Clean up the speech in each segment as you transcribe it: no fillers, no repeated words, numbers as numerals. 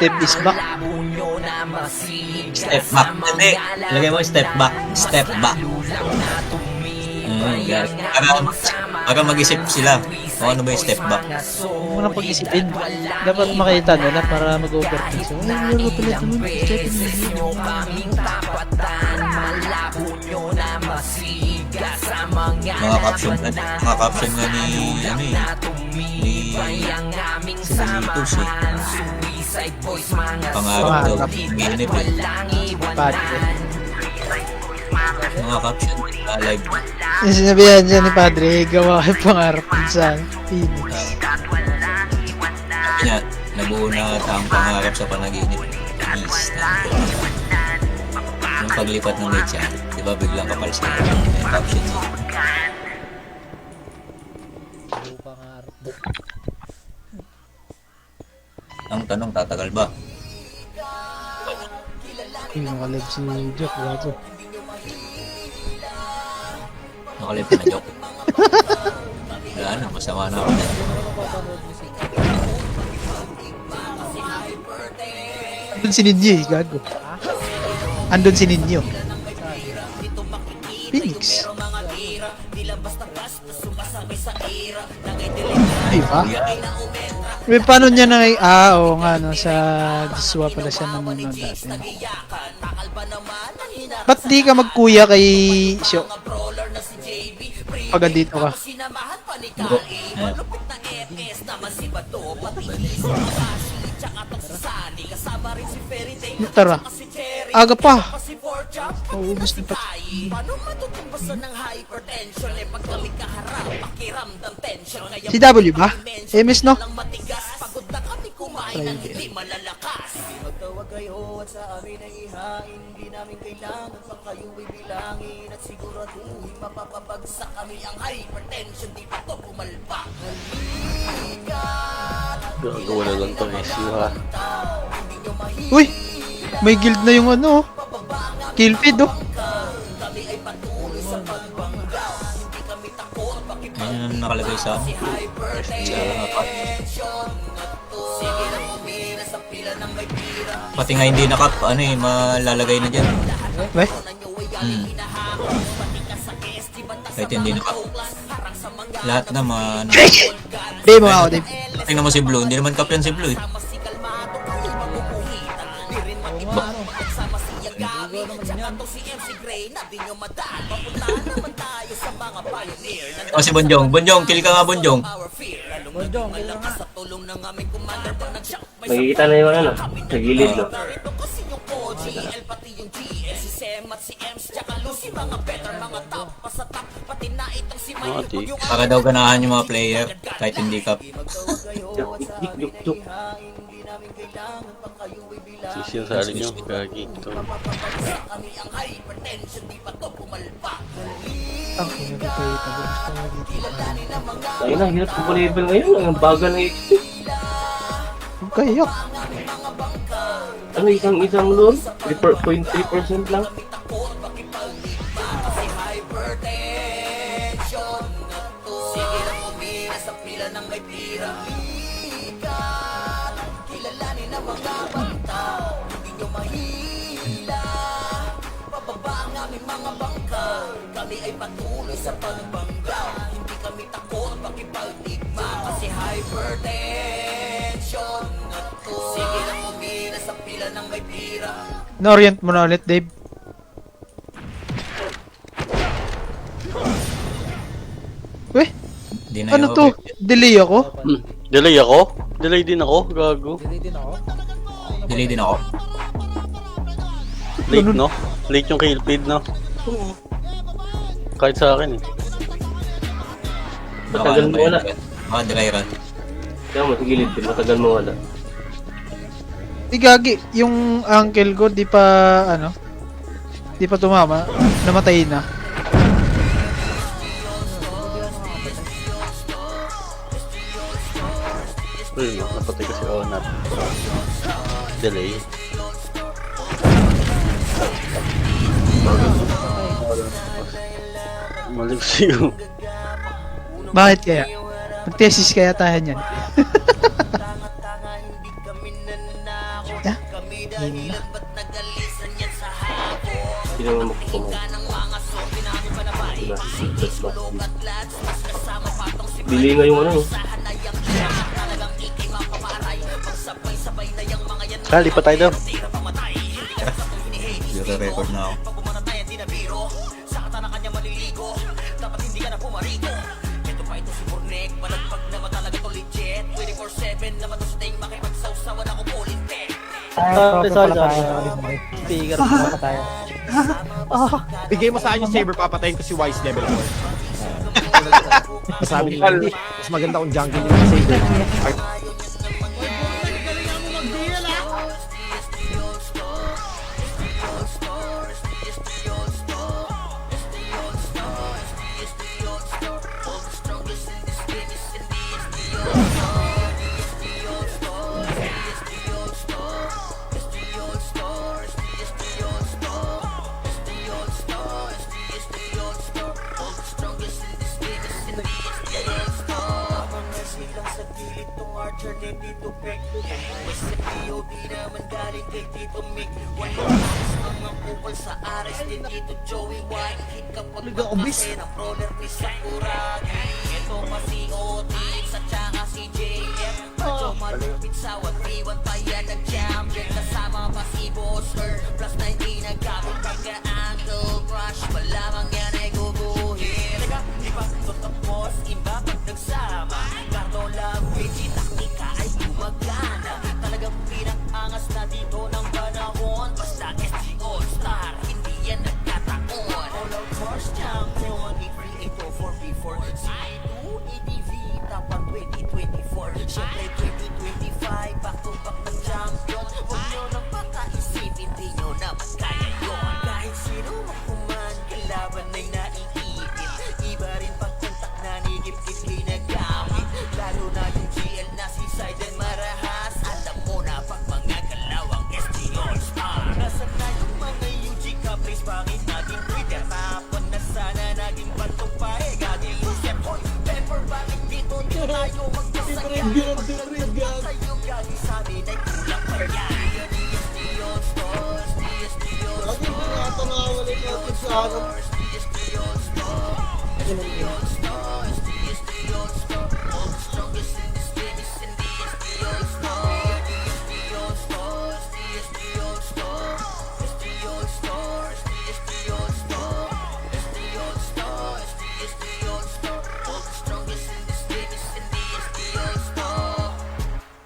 Step is back. Step back. Hindi. Lagay mo step back. Step back. Para mag-isip sila kung ano ba yung step back. Huwag mo nang pag-isipin. Dapat makita nila para mag-overthink. So, ay, wala pala ito nun. Mga caption nga ni, ano eh, ni Sinitos eh. Pangarap daw. Minip eh. Padre. Mga caption live. Yung sinabihan siya ni Padre, gawa kayo pangarap sa Phoenix. Sabi niya, nabuo na ang pangarap sa panaginip. Peace. Yung paglipat ng mecha, di ba biglang kapalsa yung caption niya. Ang tanong, tatagal ba? Yung nakalib si Joke, wala to. Nakalip ka na, joke. Wala na, masama na ako. Andun si Ninyo eh, gago. Andun si Ninyo. Phoenix. Ay ba? May paano niya na oo nga no, sa Diswa pala siya nanonood dati. Ba't di ka magkuya kay Syo? Pag andito ka. Tara. Aga pa. Uubos na pa. Si W ba? MS no? Gagawa na lang to SU ha. Uy! May guild na yung ano. Kill feed oh. Ayun ang nakalagay sa pati nga hindi nakap, ano eh, malalagay na dyan. Weh? Kahit hindi nakap. Lahat naman. Dave mo ako, Dave. Tingnan mo si Blue, hindi naman kap yan si Blue eh. O si Bonjong, Bonjong, kill ka nga Bonjong. Makikita na yung ano, sa gilid no. Para daw ganahan yung mga player, kahit hindi kap. Juk. Sisiyasali nyo, gagi. Ito. Ang kinagpapayita ko. Gusto nga dito. Ayun na, hirap ko level ngayon. Ang baga ng XP. Huwag kayak. Ano, isang lord? 3.3% lang. Na-orient mo na ulit, Dave. Weh? Di na Ano yung to? Delay ako? Delay ako? Delay din ako, gago. delay din ako. Late no? Late yung kill feed no? Kahit sa akin eh. Matagal mo wala. Baka dry run. Kaya mo, sa gilid din, matagal mo wala. Di gagi, yung uncle ko di pa ano? Di pa tumama, namatay na. Uy, napatay kasi Onat. Delay. Malik siyo. Bakit kaya? Mag-thesis kaya tayo niyan. Yeah. Sino naman magkukumay? Diba? Bili nga yung ano. Lipat tayo daw. Zero record na ako. Sorry. Speaker pa tayo. Bigay mo sa akin yung saber, papatayin ko si Wise level 4. Sabi nila, hindi. Mas maganda kung jungle yung saber.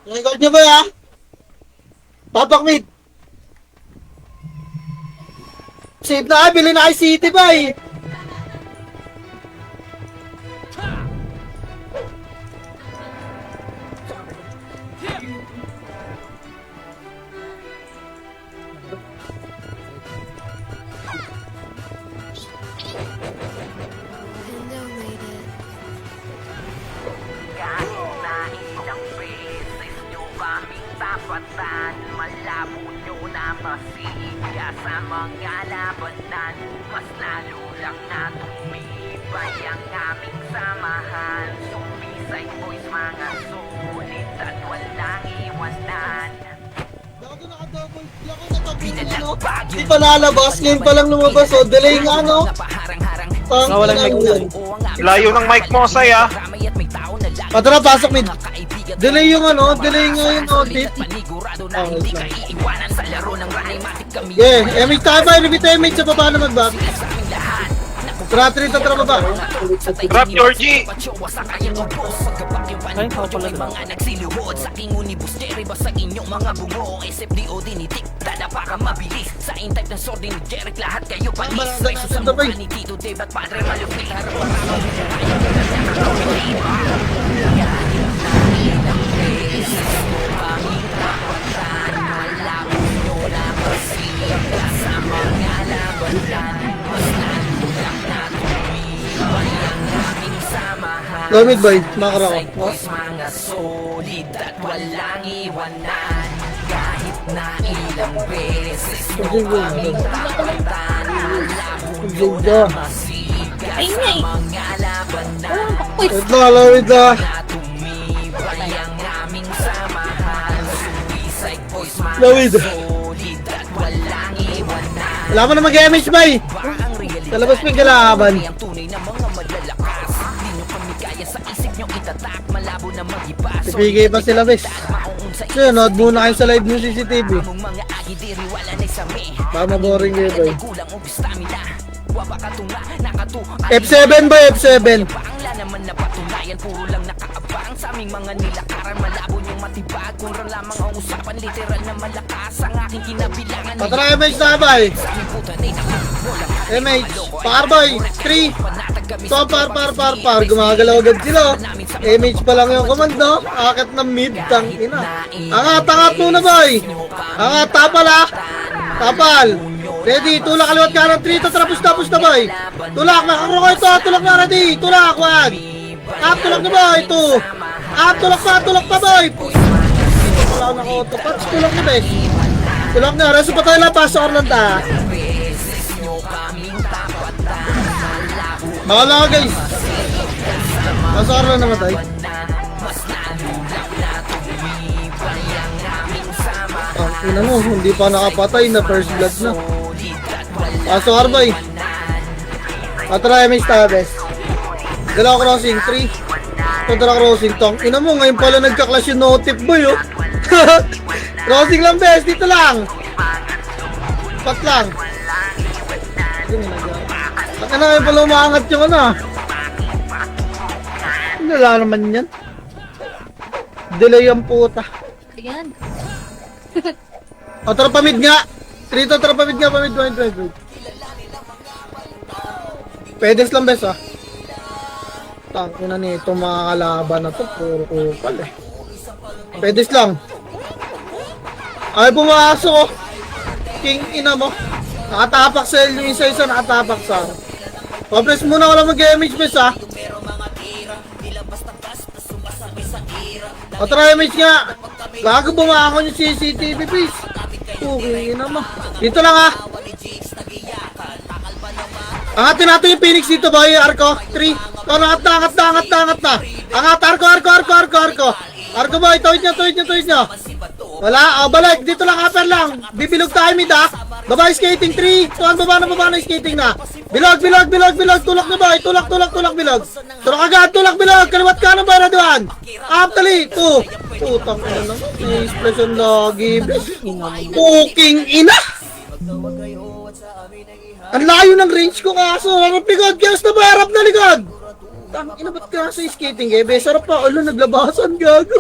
Record nyo ba ya? Papak mid. Save na bili na kay City ba eh. Malabo nyo na masiga sa mga labanan. Mas lalo lang na tumibay ang aming samahan. Sumisay boys mga sulit at walang iwanan. Hindi pa lalabas, ngayon pa lang lumabas o. Delay nga no? Walang mic na. Layo ng mic mo, Say ah. Patara, pasok mid. Delay yung ano, delay nga yung notif. Yeah, MH tayo ba? Repeat MH sa baba na mag-back. Tara, tara, tara baba. Drop, Georgie! Ay, ako pala ba? Mga nagsiluhod sa king unibus Jerry ba sa inyong mga bungo SFDO dinitik, dadapa ka mabilis sa in-type ng sword ni Jeric lahat kayo panis Raiso sa mukha ni Tito Dave at Padre malupit harap Lamid boy, makara ko. mga solid at walang iwanan kahit na ilang beses nyo kaming tapatan malabo nyo na masiga sa mga labanan Wait na, lamid na. na tumibay ang aming samahan suicide boys Lawid. Wala mo na mag-MH, bay. Sa labas mo yung kalaban. Sipigay pa sila, bes. So, nood muna kayo sa live ng CCTV. Baka maboring kayo, bay. F7 ba, F7? Puro lang nakaabang sa aming mga nilakaran. Malabo niyong matibag kung lamang ang usapan. Literal na malakas ang aking kinabilangan. Patara MH na, bay. MH, Parboy, 3. So, par. Gumagalaw agad sila. MH pa lang yung komando. Akit ng mid, tang ina. Angat muna, boy. Angat, tapal ah. Tapal. Ready, tulak kaliwat kanan. 3 to, tapos na, boy. Tulak, nakakroko ito. Tulak na, ready. Tulak, 1. Tulak na, boy. 2. Tulak pa, boy. Wala ako naka-autopatch. Tulak na, bes. Tulak na, reso pa tayo lang. Pasok Orlanta. Bakala ka, guys. Pasok Orlanta naman tayo. Ina mo, hindi pa nakapatay na first blood na. Pasok Arboy. Patry MH tayo, bes. Dalawa crossing, 3. Dalawa crossing, tong. Ina mo, ngayon pala nagka-clash yung notif, boy, oh. Crossing lang, bes. Dito lang. Pat lang. Saka na ngayon pala umaangat yung ano, ah. Wala naman yan. Delay ang puta. Ayan. O, tara pamid nga. Trito, tara pamid nga. Pamid. Pedes lang, bes, ah. Tangina nito mga kalaban na to. Puro kupal, eh. Pedes lang. Ay, pumasok, oh. King ina mo. Nakatapak sa yung isa-isa. Nakatapak sa. Papress muna wala mag-image, bes, ah. O, tara image nga. Bago bumakon yung CCTV, please. Okay naman. Dito lang, ah. Angatin natin yung Phoenix dito, boy. Arko, 3. Ito, angat na. Angat, Arko. Arko, boy. Tuwid nyo. Wala, balik. Dito lang, upper lang. Bibilog tayo, mid, ah. Baba skating, 3. Tuwan, baba na skating na. Bilog. Tulak na, boy. Tulak, bilog. Tulak agad, bilog. Kaliwat ka na, boy, na doon. Aptali, 2. Putang ina naman. Expression lagi, bes. Puking ina. Ang layo ng range ko kaso. Harap likod. Harap na likod. Tang ina, ba't kaso yung skating, eh? Bes, sarap pa. Ulo, naglabasan, gago.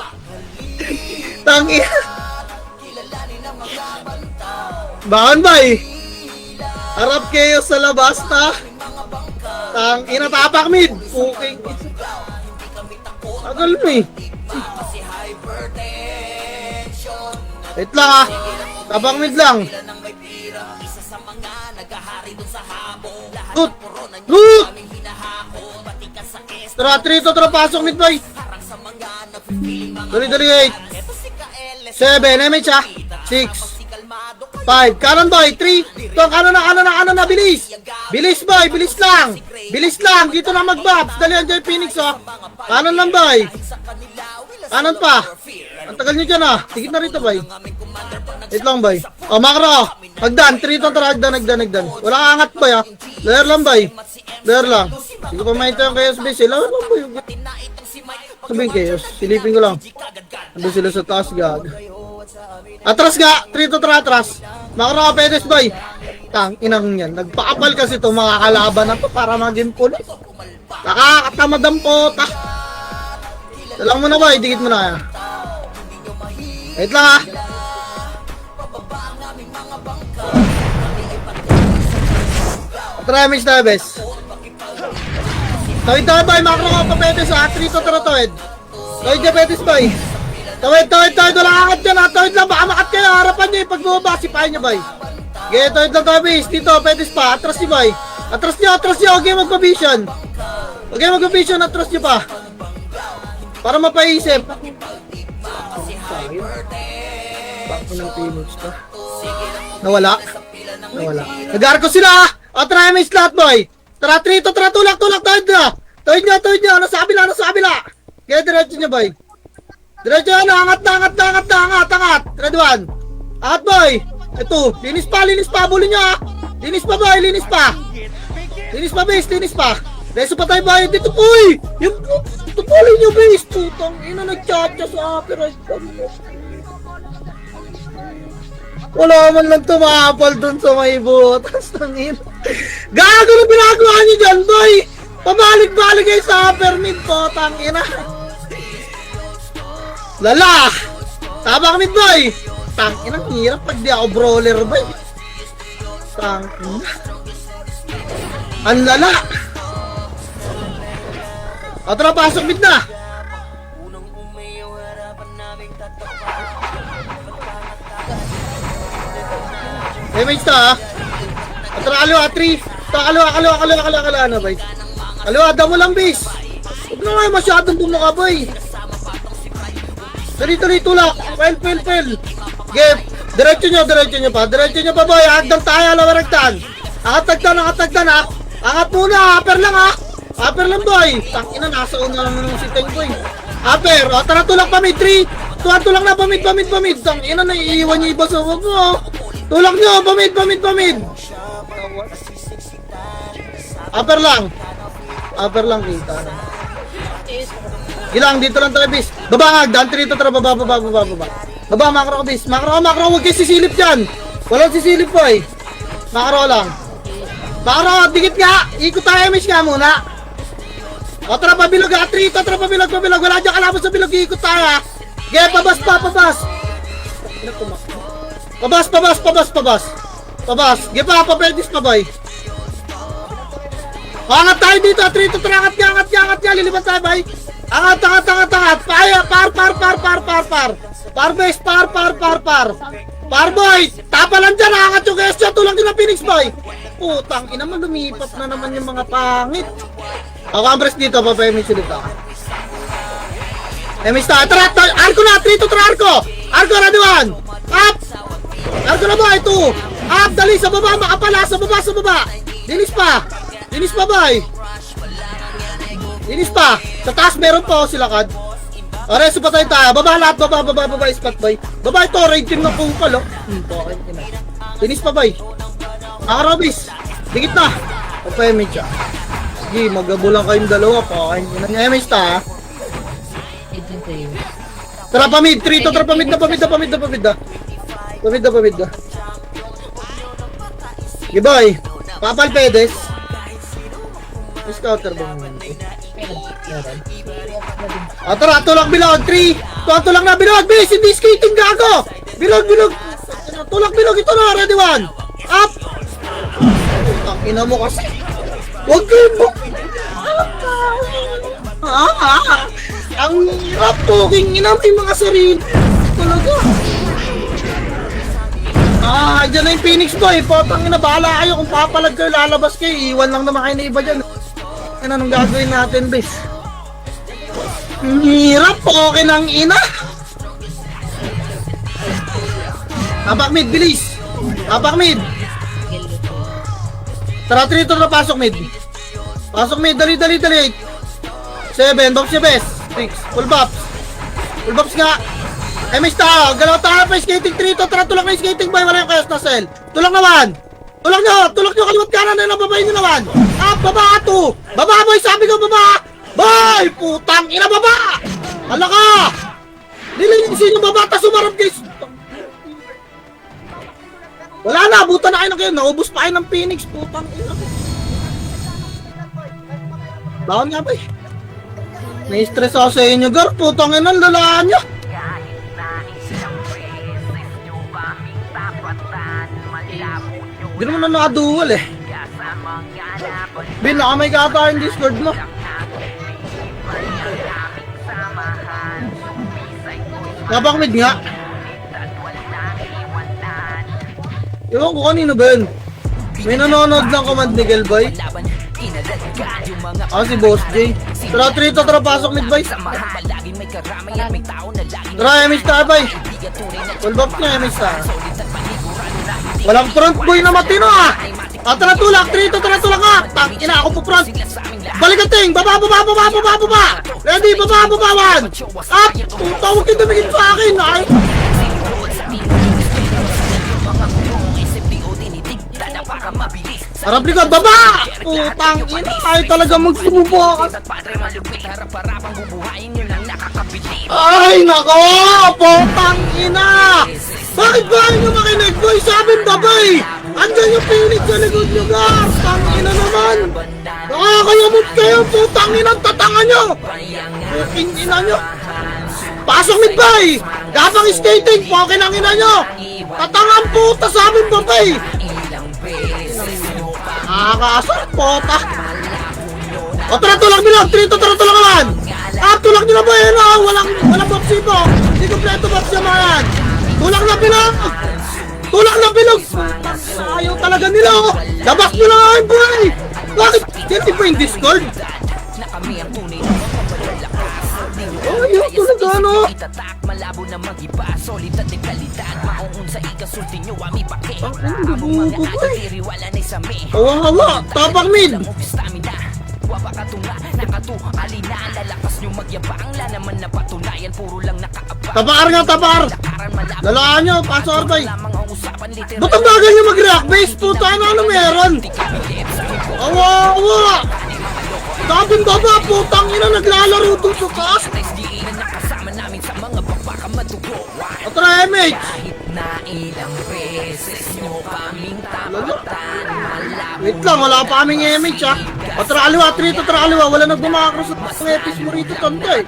Tang ina. Bahan, bay. Harap kayo sa labas, ta. Tang ina, tapak mid. Puking ina. Tagal mo, eh. Wait lang, ah. Tabang mid lang. Good. Tara, 3 to, pasok mid, boy. Dali, 8. 7, MH, ah. 6. 5. Kanan, boy. 3. Tong, kanan na, bilis. Bilis, boy. Bilis lang. Dito na mag-bobs. Dali, Anjoy Phoenix, oh. Kanan lang, boy. Kanan pa. Ang tagal nyo dyan, ah. Tigit na rito, boy. Wait lang, boy. O, makro. Hagdan. 3 to, tara. Hagdan. Wala kang angat, boy, ah. Layer lang, boy. Layer lang. Hindi ko pa maintain yung chaos base. Layer lang, boy. Sabihin chaos. Silipin ko lang. Ando sila sa taas, gag. Atras ga. 3 to, tara, atras. Makro ka, pedes, boy. Tang, inang yan. Nagpaapal kasi itong mga kalaban na to para maging pulis. Nakakatamad ang pota. Dalang mo na, boy. Digit mo na kaya. Wait lang, ah. Tramage na, bes. Tawid, boy. Makro ka pa, pedes, ah. 3 to, tara, tawid. Tawid ka, pedes, boy. Tawid. Wala angat dyan, ah. Tawid lang. Baka makat kayo. Harapan nyo, pag bumaba, sipahin nyo, boy. Okay, tawid lang, tawid. Dito, pedes pa. Atras nyo, boy. Atras nyo. Okay, magpa-vision. Atras nyo pa. Para mapaisip. Bako ng teammates to. Nawala. Nag-arco sila, ah. O, try may slot, boy. Tara, 3 to, tara, tulak, tawid nyo. Nasa kabila. Kaya diretso nyo, boy. Diretso nyo, angat. Red 1. At boy! Ito, linis pa, bulin nyo ha! Linis pa boy, linis pa! Linis pa base, linis pa! Reso pa tayo boy, dito uy! Yung tupulin nyo base! Putang ina, nag-chat-chat sa copyright kami. Wala man lang tumapal dun sa may butas ng ina. Gago na pinagawa nyo dyan boy! Pabalik-balik kayo sa upper mid po, tang ina. Lala! Tabak mid boy! Tang ina, hirap pag di ako brawler boy. Tang ina. Ang lala! O tara, pasok mid na! Damage to ha! O tara, kaliwa, 3! Ito, kaliwa, ano boy? Kaliwa, damo lang base! Huwag na nga masyadong bumuka boy! Tuloy, tulak! Pel! Gep! Diretso nyo pa boy! Hagdan tayo, alawaragtan! Angat-tagdan ha! Angat muna! Upper lang ha! Upper lang boy! Tangina, nasa una lang ng si Teng boy! Upper! O tara, tulak pa mid! 3! Tulak na pa mid! Tangina, naiiwan nyo iba sa wag mo! Tulak nyo! Pa mid! Upper lang kita. Ilang dito lang tayo bis. Baba nga, daan trito tara baba. Baba makro ko bis. Makro, huwag kayo sisilip diyan. Walang sisilip po eh. Makro lang. Makro, dikit nga. Ikot tayo miss nga muna. O tara pabilog ha, trito tara pabilog. Wala diyan kalabas sa bilog, ikot tayo ha. Ge, pabas. Pabas. Ge pa, papedis pa boy. Angat tayo dito, trito tara, angat nga, lilipat tayo bay. Angat. Par base, par boy. Tapa lang dyan, angat yung gesture. Tulang din ang Phoenix boy. Putang ina mo, lumipat na naman yung mga pangit. Ako ang press dito, papayamit silip ako. Emis tayo, tara, arko na, trito tara, arko, ready one. Up. Arko na boy, 2. Up, dali, sa baba, makapala, sa baba. Linis pa boy. Linis pa. Sa taas meron pa sila kad. Areso pa tayo. Baba lahat. Baba spot boy. Baba ito. Raid team ng kupal oh. Linis pa boy. Robis. Dikit na. Papayamid siya. Sige, magabulang kayong dalawa. Pakain ko na image ta ha. Tara pamid. Trito. Tara pamid na. Pamid na. Sige boy. Papal pedes. Scouter ba mo? Tara, tulak bilog, 3! Tulak na bilog, base, hindi skating gago! Bilog! Tulak bilog, ito na, ready one! Up! Ang ina mo kasi! Huwag kayo mo! Ang hirap to, king ina, may mga sarili! Talaga! Dyan na yung Phoenix boy, potang ina, bahala kayo kung papalag kayo, lalabas kayo, iwan lang naman kayo na iba dyan. Anong gagawin natin, bes? Hirap, okay ng ina. Tapak mid, bilis. Tara, trito na pasok mid. Dali. 7, box siya, bes. 6, full bops nga. MS tayo, galaw tayo pa skating trito. Tara, tulak na yung skating boy, wala yung kayos na cell. Tulak naman. Tulak nyo, kaliwat kanan na nababay nyo naman. Baba 2. Baba boy, sabi ko baba. Boy, putang ina baba. Hala ka. Nilinisin yung baba, tas umarap guys. Wala na, buta na kayo na kayo. Naubos pa kayo ng Phoenix, putang ina. Baon nga boy. Nai-stress ako sa inyo, gar. Putang ina, lalaan nyo. Hindi naman na nakadual eh. Bin, nakamay ka ata yung Discord mo. Tapak mid nga. Ewan ko kanino ba yun? May nanonood ng command ni Gelboy. Si Boss J. Tara, trito, tara, pasok mid boy. Tara, MH tayo boy. Full box niya, MH tayo. Walang front boy na matino ah! Tara tulak, trito, tara tulak nga! Tangina, ako po front! Balik ang ting! Baba! Ready, baba! Up! Tawag kayo tumingin sa akin! Ay! Harap likod, baba! Putang ina, ay talaga magsubukan. Ay, nako! Putang ina! Bakit ba nyo makinig, boy? Sabi ng babay! Andyan yung Phoenix sa likod nyo, gar! Tang ina naman! Nakakayamot kayo, putang ina, tatanga nyo! Puting ina nyo! Pasok mid bay! Gabang skating, pokin ang ina nyo! Tatangang puta sa aming babay! Nakakaasar, puta! O tara, tulak bilog! Trito, tara, tulak naman! Ah, tulak nyo na ba yun, ah? Walang boxito! Hindi kompleto box yung mga yan! Tulak na bilog! Tulak na bilog! Ayaw talaga nila, oh! Labas nyo na nga, boy! Bakit? Hindi ba yung Discord? Oh, yun, tulad ano? Ang bubuko ko eh. Hawa-hawa, tapak mid. Tapakar nga, tapakar. Lalaan nyo, paso arbay. Ba't ang bagal nyo mag-react base? Puta, ano meron? Hawa-hawa. Sabing baba, putang ina, naglalaro dun sa taas. O tara, MH. Wait lang, wala pa kaming MH ha. O tara, aliwa, trito, tara, aliwa. Wala nagbumakro sa epis mo rito, tanda eh.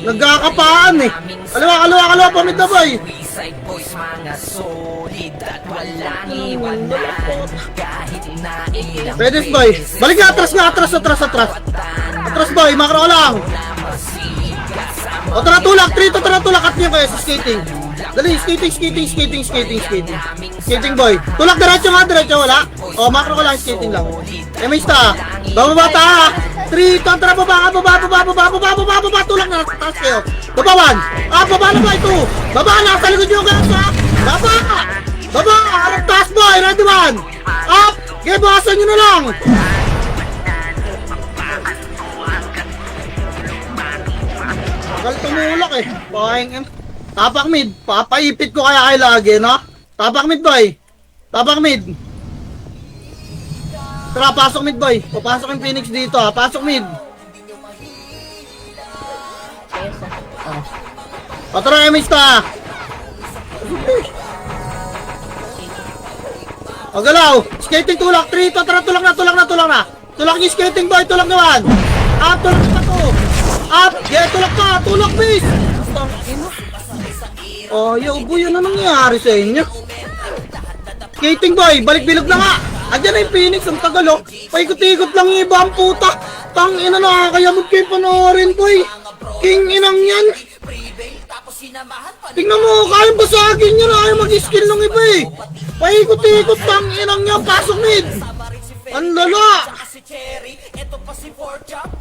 Nagkakapaan eh. Aliwa, pamit na boy. Pwede boy. Balik nga, atras. Atras boy, makro lang. O tara, tulak, trito, tara, tulak at niyo kayo sa skating. Dali, skating. Skating boy. Tulak diretso nga, wala. O, makro ko lang, skating lang. Emista, bababata. Trito, tara, baba. Tulak na, taas kayo. Babawan. Ah, baba na ba ito? Baba na, sa likod nyo guys ha. Baba, harap taas boy, ready one. Up, gibasan nyo na lang. Tagal tumulak eh. Tapak mid. Papaipit ko kaya kayo lagi, no? Tapak mid, boy. Tapak mid. Tara, pasok mid, boy. Papasok yung Phoenix dito, ha. Pasok mid. O, tara, Emista. O, galaw. Skating tulak. Trito, tara, tulak na. Tulak yung skating, boy. Tulak naman. Up, tulak na to. Up, yeah, tulak base. Oh, yo, boy, ano nangyari sa inyo? Skating boy, balik bilog na nga. Andiyan na yung Phoenix, ang tagal oh. Paikot-ikot lang yung iba ang puta. Tang ina, nakakayamot kayo panoorin boy. King inang yan. Tingnan mo, kaya basagin nyo na kayo mag-skill ng iba eh. Paikot-ikot, tang inang yan, pasok mid. Ang lala.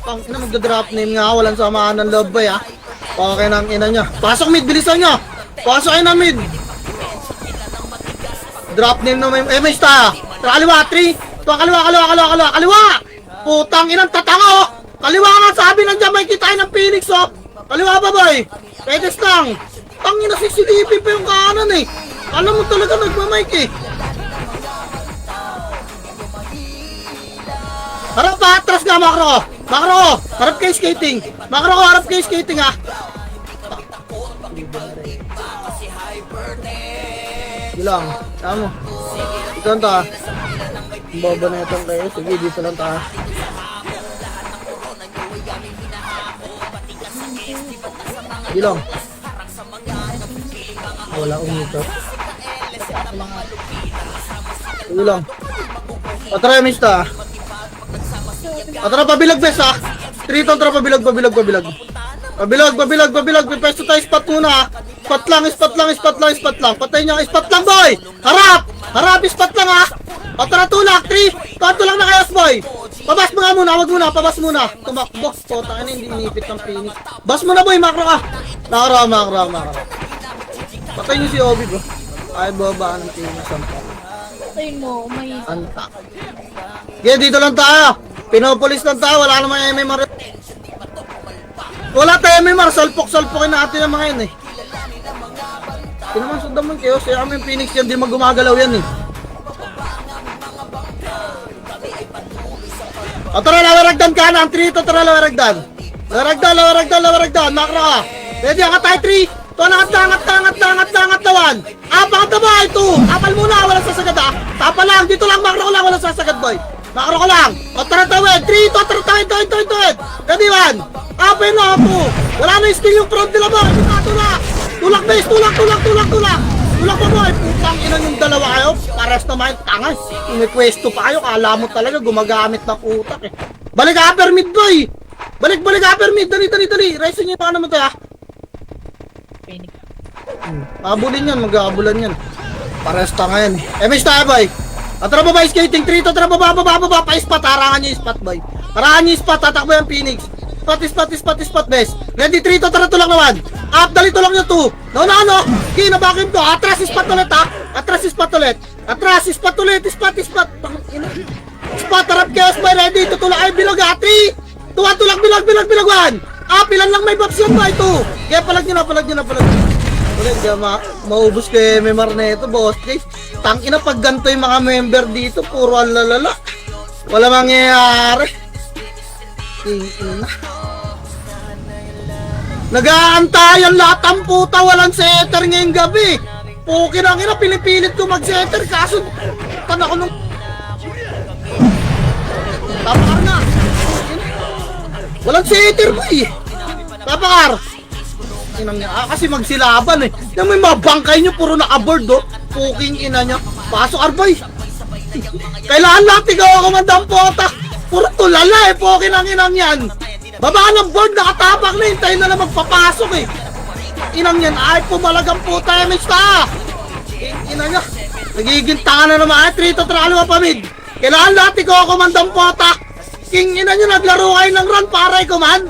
Tang ina, magda-drop name nga, walang samaan ng love boy ah. Okay nang ina nya. Pasok mid, bilisan nyo. Pasok kayo na mid. Drop name na may MH tayo. Kaliwa, 3. Kaliwa. Putang inang tatanga oh. Kaliwa nga, sabi nandiyan may kitain ng Phoenix oh. Kaliwa ba boy? Pedes lang. Tangina, sisilipin pa yung kanan eh. Alam mo talaga nagmamike eh. Harap pa, atras nga makro. Harap kayo skating. Harap kayo skating ha. Bilang, tama mo. Ito ang ta. Bobo na itong kayo. Sige, dito lang ta. Bilang. Wala umito. Bilang. Patry mista. Atara pabilag bes ha. Trito tara pabilag. Pabilag. Pesto tayo spot muna ha. Spot lang. Patay niya, spot lang boy. Harap, spot lang ha. Atara tulak, 3. Tulak na kayas boy. Pabas mo nga muna, wag muna, pabas muna. Tumakbo, putang ina, hindi inipit ng Phoenix. Bas mo na boy, makro ka. Makro. Patay niyo si Obi bro. Ay babaan ng Phoenix sampa. Patay mo, may Antak. Okay, dito lang tayo. Pinopolis lang tayo, wala namang MMR. Wala tayo MMR, salpokin natin ang mga yun eh. Hindi naman sundan mo kayo, siya kami yung Phoenix yan, di magumagalaw yan eh. O tara, lawaragdan kanan. 3 to, tara, lawaragdan. Lawaragdan. Makro ka. Ready, angat tayo 3. To, angat na 1. Angat na boy, 2. Apal muna, walang sasagad ha. Tapa lang, dito lang, makro ko lang, walang sasagad boy. Makro ko lang. O tara, tawid. 3 to, tara, tawid. Ready, 1. Apal na, 2. Wala na yung skill yung front nila boy. Tulak base, tulak. Tulak mo boy. Putang ina yung dalawa kayo. Pares naman, tangas. Inipwesto pa kayo, kala mo talaga gumagamit ng utak eh. Balik upper mid boy. Balik upper mid. Dali. Racing nyo yung ano mo to ha. Abulin yan, mag-aabulan yan. Pares tanga yan eh. MH tayo boy. Atara ba skating 3 to, atara baba. Pa-spot, harangan nyo yung spot boy. Harangan nyo yung spot, tatakbo yung Phoenix. Spot best. Ready 3 to, tara tulak naman. Up, dali tulak nyo 2. No. Kinabakin to. Atras spot ulit ha. Spot. Spot, harap chaos boy. Ready, tutulak ay bilog ha. 3. Tuwa, tulak, bilog 1. Up, ilan lang may box yun boy. 2. Kaya palag nyo na. Ulit, di maubos ko yung MMR na ito, boss. Guys, tangina pag ganito yung mga member dito, puro ang lalala. Wala mangyayari. Ina. Nag-aantayan lahat ang puta, walang setter ngayong gabi. Pukin ang ina, pinipilit ko mag-setter, kaso tan ako nung... Tapakar na. Walang setter ba eh. Tapakar. Inang niya, kasi magsilaban eh. Yung may mga bangkay nyo, puro naka-board oh. Puking ina niya. Pasok Arbay. Kailangan lang tigaw ako mandang pota. Puro tulala eh, puking ang inang yan. Baba ng board, nakatapak na, hintayin na lang magpapasok eh. Inang yan, ay pumalagang puta, MH ta. Ina niya, nagiging tanga na naman, 3 to tralo pa mid. Kailangan lang tigaw ako mandang pota. King ina niya, naglaro kayo ng run para i-command.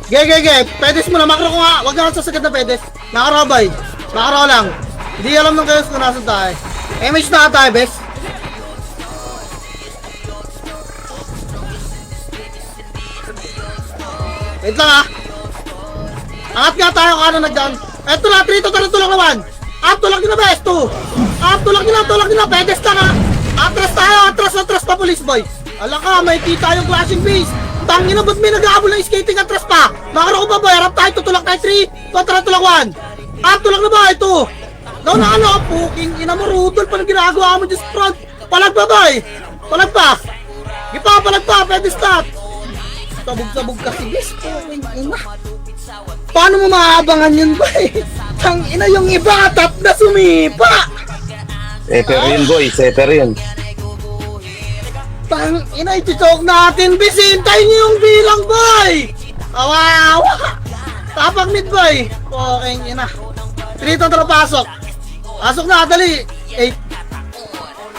Ge. Pedes mo na, makro ko nga. Huwag na lang sasagad na pedes. Makro bay. Makro lang. Hindi alam ng kayo kung nasan tayo. MH na tayo, bes. Wait lang ha. Angat nga tayo kung ano nagdaan. Eto na, 3 to, tara tulak naman. Tulak nyo na, bes. 2. Tulak nyo na. Pedes lang ha. Atras tayo, atras pa, police boy. Alam ka, may kita yung clashing base. Tangina, ba't may nag-aabol ng skating atras pa? Makaro ko pa boy, harap tayo, tutulak tayo 3. Kontra tulak 1. Tulak na ba? 2. Na, puking ina mo, Rudol, paano ginagawa mo dyan sa front? Palag pa boy. Palag pa. Pwede stop. Sabog kasi, guys. Puking ina. Paano mo maabangan yun boy? Tangina, yung iba, tap na sumipa. Setter yun. Tang ina, iti-choke natin, bisintay niyo yung bilang boy! Kawawa! Tapak mid boy! Poking ina. 3 to, tara pasok. Pasok na, dali. 8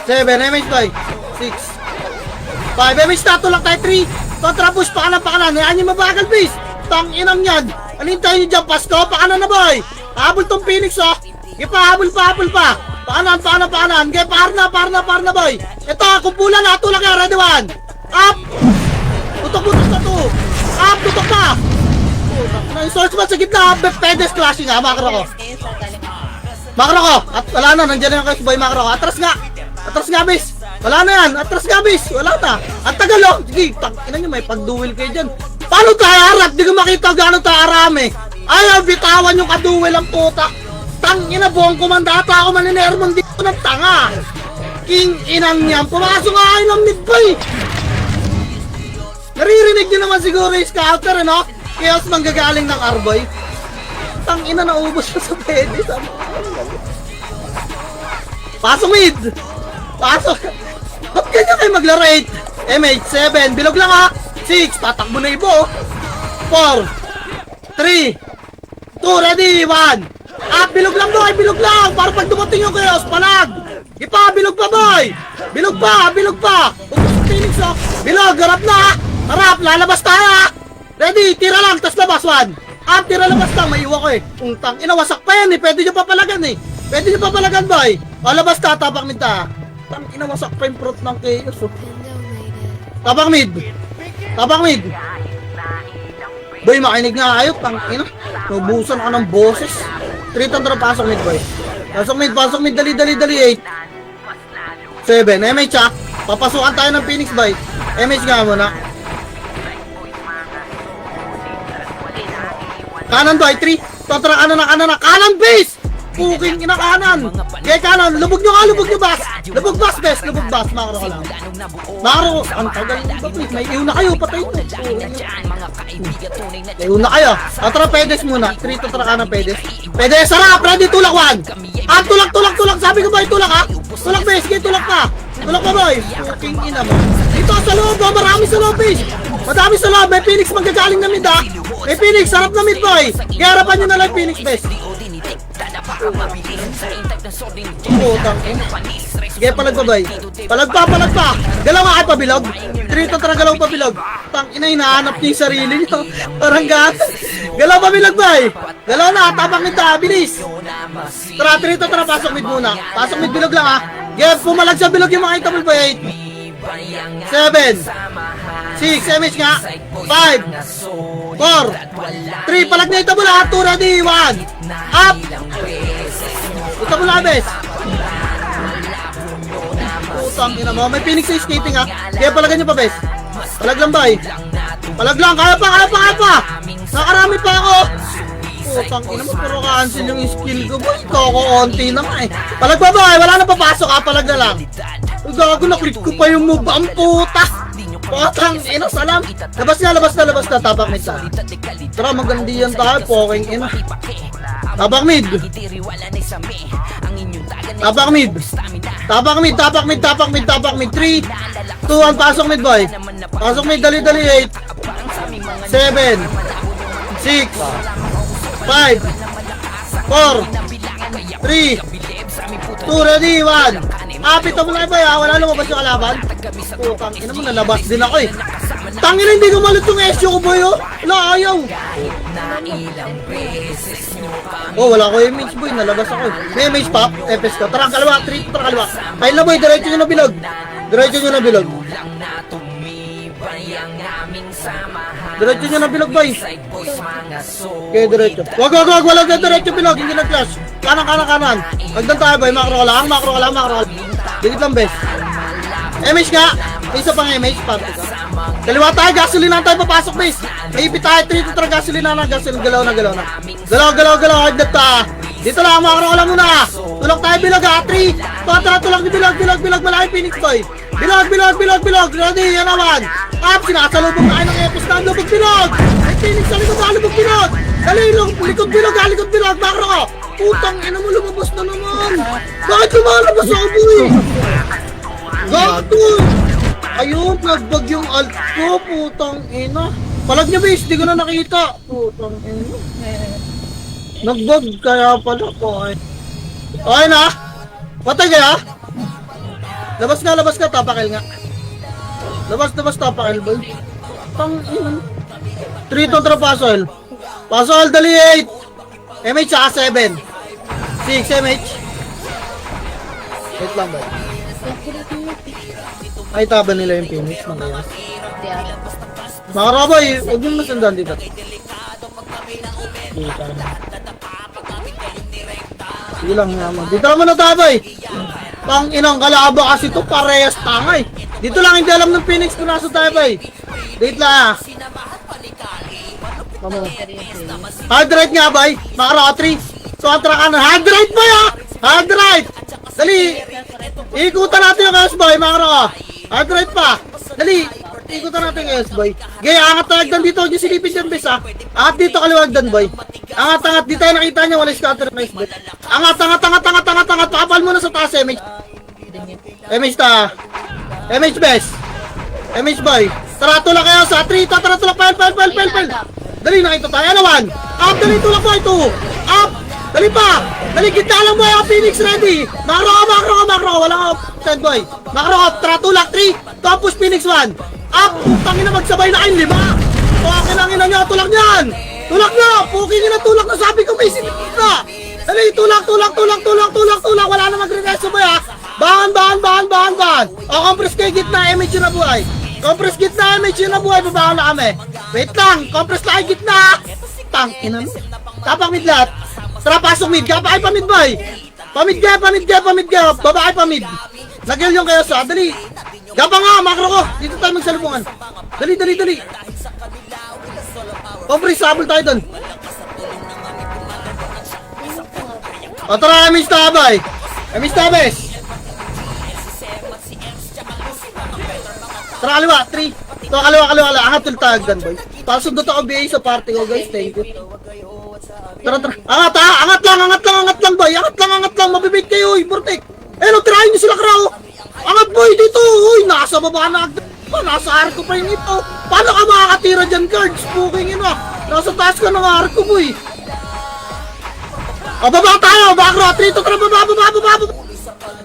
7, MH boy. 6 5, MH na, tulak tayo 3. Kontra push, pakanan. Hayaan niyo mabagal bis. Tang inang yan. Anintay niyo dyan, Pasko, pakanan na boy. Habol tong Phoenix oh. Habol pa. Pakanan. Ge, par na boy. Ito, kumpulan na, tulak yan, ready 1. Up! Tutok na 2. Up, tutok na. Source man sa gitna, pedes clashing ha, makro ko. At wala na, nandiyan na yung kayo boy, makro ko. Atras nga, bis. Wala na yan, wala na. Ang tagal oh. Sige, ina nyo, may pag-duel kayo dyan. Paano tayo harap? Di ko makita gano'n tayo arami. Ayaw, bitawan yung kaduel ang puta. Tangina, buong kumandata ako maninermon dito ng tanga. King inang niyan, pumasok nga kayo ng midboy. Naririnig nyo naman siguro yung scouter, no? Chaos manggagaling ng Arboy. Tangina, naubos na sa pwede. Pasok mid. Ba't ganyan kayo maglaro 8? MH 7, bilog lang ha. 6, tatakbo na ibo. 4 3 2, ready, 1. Bilog lang boy, para pag dumating yung chaos, palag. Bilog pa boy. Bilog pa. Ubus yung Phoenix oh. Bilog, harap na. Harap, lalabas tayo ha. Ready, tira lang, tas labas 1. Tira labas lang, may iwa ko eh. Untang, inawasak pa yan eh, pwede nyo papalagan boy. Labas ta, tapak mid ta. Tang, inawasak pa yung prot ng chaos oh. Tapak mid. Boy, makinig nga kayo, tang ina. Nubusan ka ng boses. 3 tandra pasok mid boy. Pasok mid, dali, 8. 7, MH ah. Papasukan tayo ng Phoenix Boy. MH nga muna. Kanan boy, 3. Totra, kanan base! Puking ina kanan! Kaya kanan, lubog nyo bas! Lubog bas, makro ka lang. Makro, ang tagal nyo ba please? May iw na kayo, patay nyo. May iw na kayo. Totra, pedes muna. 3, totra kanan, pedes. Pedes, sarap! Ready, tulak 1! Ah, tulak! Sabi ko boy, tulak ha! Tulak base, sige, tulak pa! Tulak pa boy! Puking ina mo. Dito sa loob, marami sa loob base! Madami sa loob, may Phoenix magagaling na mid ha! May Phoenix, sarap na mid boy! Giharapan nyo na lang Phoenix base! Putang ina. Sige, palagpabay. Palagpa. Galaw nga ay pabilog. 3 to galaw pabilog. Tang ina, hinahanap niya yung sarili niyo. Parang galaw pabilog bay. Galaw na, tapang nita, bilis. Tara, 3 to pasok mid muna. Pasok mid bilog lang ha. Sige, pumalag sa bilog yung mga itable boy. 8 7 6, MH nga 5 4 3, palag na itable ha. 2 ready, 1 up. Ito mo lang, bes. Putang ina mo. May Phoenix sa skating ha. Kaya palagan nyo pa, bes. Palag lang ba eh. Palag lang. Kaya pa. Nakarami pa ako. Putang ina mo. Pero cancel yung skill ko, boy. Koko-onti naman eh. Palag ba, boy? Wala na papasok ha. Palag na lang. Gago, na-click ko pa yung move. Ang puta. Putang ina, salam. Labas na. Tapak mid sa. Tara, magandiyan tayo. Poking ina. Tapak mid. Tapak mid. 3 2 1, pasok mid boy. Pasok mid, dali 8 7 6 5 4 3 2 ready, 1 apito mo na boy ha. Wala lumabas yung kalaban. Putang ina mo, nalabas din ako eh. Tangina, hindi ko malit yung SU ko boy oh. Wala, ayaw. Oh, wala ko yung mage boy, nalabas ako eh. May mage pop, tepes ko. Tara, kaliwa, 3, tara kaliwa. Kain na boy, diretso nyo na bilog. Diretso nyo na bilog boy. Okay, diretso. Wag, wala na diretso bilog, hindi nag-clash. Kanan. Magdan tayo boy, makro ka lang. Dikit lang bes. MH nga, isa pang MH, party ka. Kaliwa tayo, gasolina tayo papasok base. May ipit tayo, 3 to gasolina na. Galaw na. Galaw, hagdat ta. Dito lang, makro ka lang muna. Tulak tayo bilog ha, 3. Tulak ni bilog, malaki Phoenix boy. Bilog, ready, yan naman. Up, sinasalubog na kayo ng epos na lubog bilog. May Phoenix sa likod, lubog bilog. Dali, likod bilog, makro ka. Putang ina mo, lumabas na naman. Bakit lumalabas ako boy? Gato! Ayun, nagbag yung alt ko, putang ina. Palag niya base, di ko na nakita. Putang ina. Nagbag kaya pala ko ay. Okay na? Patay kaya? Labas ka, tapakil nga. Labas, tapakil boy. Putang ina. 3 to pasol. Pasol, dali 8. MH saka 7. 6 MH. Wait lang boy. Ay, taban nila yung Phoenix, mga mga kaboy, huwag yung masundan dito. Sige lang naman. Dito lang muna tayo boy. Pang inang kalaba kasi to, parehas tangay. Dito lang hindi alam ng Phoenix kung nasa tayo boy. Dito lang. Hard right nga boy. Makara 3. So atra ka na. Hard right boy ha. Hard right. Dali. Ikutan natin yung gas boy. Makara ka. Hard right pa. Dali. Ikutan natin yung gas boy. Gaya, angat talagdan dito. Huwag yung silipin dyan bes ha. Angat dito kaliwagdan boy. Angat. Di tayo nakita niya. Wala scatter na isbet. Angat. Pakapal mo na sa taas MH. MH ta. MH bes. MH boy. Tara tulak kayo sa 3. Tara tulak. Pel. Dali, nakita tayo. Ano man? Up, dali, tulak boy. 2. Up. Dali pa. Dali, kita lang boy. Phoenix ready. Makro ka. Wala ka. Stand boy. Makro ka. Tara tulak 3. Tapos Phoenix 1. Up. Putangin na magsabay na kayong 5. Pakilangin na niya. Tulak niyan. Tulak na. Puking na tulak na. Sabi ko may sinipit na. Dali, tulak. Wala na magre-reso boy ha. Bahan. O, compress kayo gitna. MH yun na buhay. Compress gitna. MH yun na buhay. Babahan na kami. Wait lang. Compress lang gitna. Tang ina mo. Tapak mid lahat. Tara, pasok mid. Kapakay pa mid boy. Pamid ka. Babae pamid. Nagyal yung kayo sa. Dali. Gapa nga, makro ko. Dito tayo magsalubungan. Dali. Pobre, sabol tayo doon. O tara, Emis Tabay. Emis Tabes. Tara, kaliwa. 3. Ito, kaliwa. Angat yung tagdan, boy. Pasundot ako BA sa party ko, guys. Thank you. Tara. Angat lang, boy. Angat lang. Mabibig kayo, uy. Burtek. Tirahin nyo sila, Krao. Angat, boy, dito. Uy, nasa baba na. Nasa arko pa yun ito. Paano ka makakatira dyan, guards? Puking ino. Nasa taas ka ng arko, boy. O, baba tayo. Bakro. 3 to 3. Baba.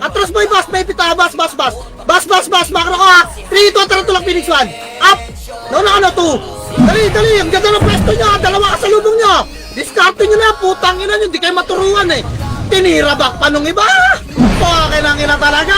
Atras, boy. Bas. May pita. Bas. Bakro ko, ha. 3 to 3 to lang, Phoenix 1. Up. No, 2. Dali. Ang ganda ng pwesto nyo. Dalawa kasalubong nyo. Discarte nyo na. Putang ina nyo. Hindi kayo maturuan, eh. Tinira back pa nung iba. Puking ina talaga.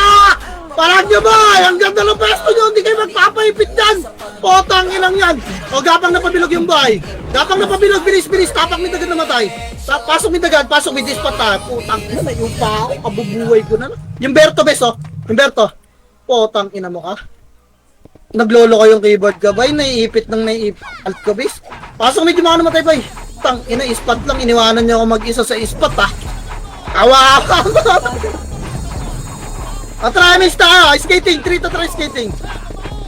Parang nyo ba? Ang ganda ng pwesto nyo, hindi kayo magpapaipit dyan! Potang inang yan! O, gapang napabilog yung bahay. Gapang napabilog, bilis, tapak ni Dagad namatay. Pasok ni Dagad, pasok ni Dispat ha. Putang ina, may upa ako, kabubuhay ko na. Yung Berto, beso. Yung Berto. Potang ina mo ka. Naglolo ko yung keyboard ka, bay. Naiipit alt ko, bes. Pasok ni Dimano namatay, bay. Putang ina, ispat lang. Iniwanan niyo ako mag-isa sa ispat, ha. Kawawa. Try Emis tayo, skating, 3 to 3 skating.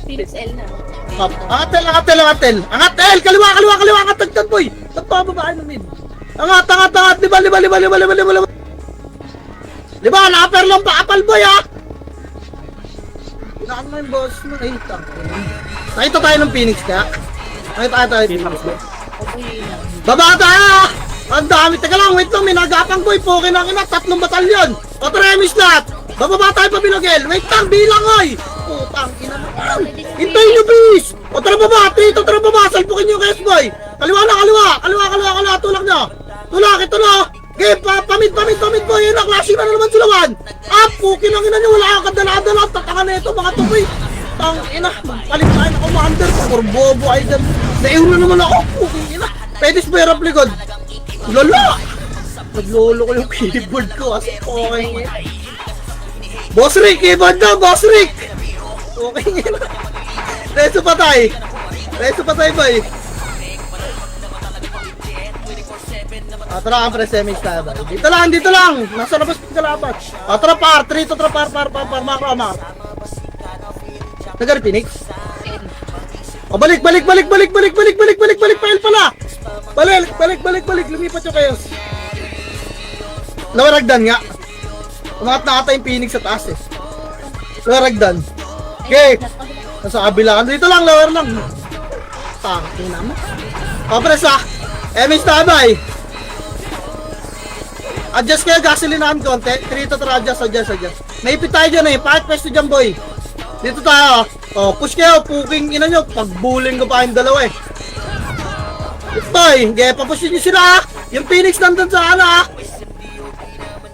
Phoenix L na. Angat, L, kaliwa, angat, tagtag, boy. Nagpababaan ng mid. Angat, liba. Liba, na-upper lang pa, apal, boy, ha. Pinaan mo yung boss mo, ay, nakita tayo ng Phoenix, ka. Nakita tayo ng Phoenix, boy. Baba tayo! Ang dami, teka lang, wait lang, may nagapang, boy. Poke ng ina, 3 batalyon. O, try Emis lahat. Bababa tayo pa Binogel. Wait lang, bilang oy. Putang ina mo. Hintayin nyo, bis. O tara baba, Trito, tara baba. Salpukin nyo yung boy. Kaliwa. Tulak nyo. Tulak, ito na. Okay, pamid boy. Yun na, clashing na naman sulawan. Pukin ang ina nyo. Wala kang kadala-dala. Tatangan na ito, mga tupoy. Tang ina, magpalit tayo na commander. Porbobo ay dyan. Naiulo naman ako. Pukin ina. Pwede spare up likod. Lala. Naglolo ko yung keyboard ko. Kasi okay. Boss Rick, keyboard daw, Boss Rick! Okay nga na. Reso patay, boy. Tara, ang pre-semis tayo, boy. Dito lang. Nasa labas yung kalaban. Tara, par. 3 to par. Makro. Nagar, Phoenix? Balik. Pail pala. Balik. Lumipat yung kayo. Lawaragdan nga. Umangat na ata yung Phoenix sa taas, eh. Lawaragdan. Okay. Nasa kabila. Dito lang, lower lang. Tangin naman. Kapres, ha. Emis Tabay. Adjust kayo, gasolinahan konti. 3 to 3, adjust. Naipit tayo dyan, eh. Pakit pwesto dyan, boy. Dito tayo. Push kayo. Puking ina nyo. Pagbuling ko pa yung dalawa, eh. Boy, papush nyo sila, ha. Yung Phoenix nandun sa ha.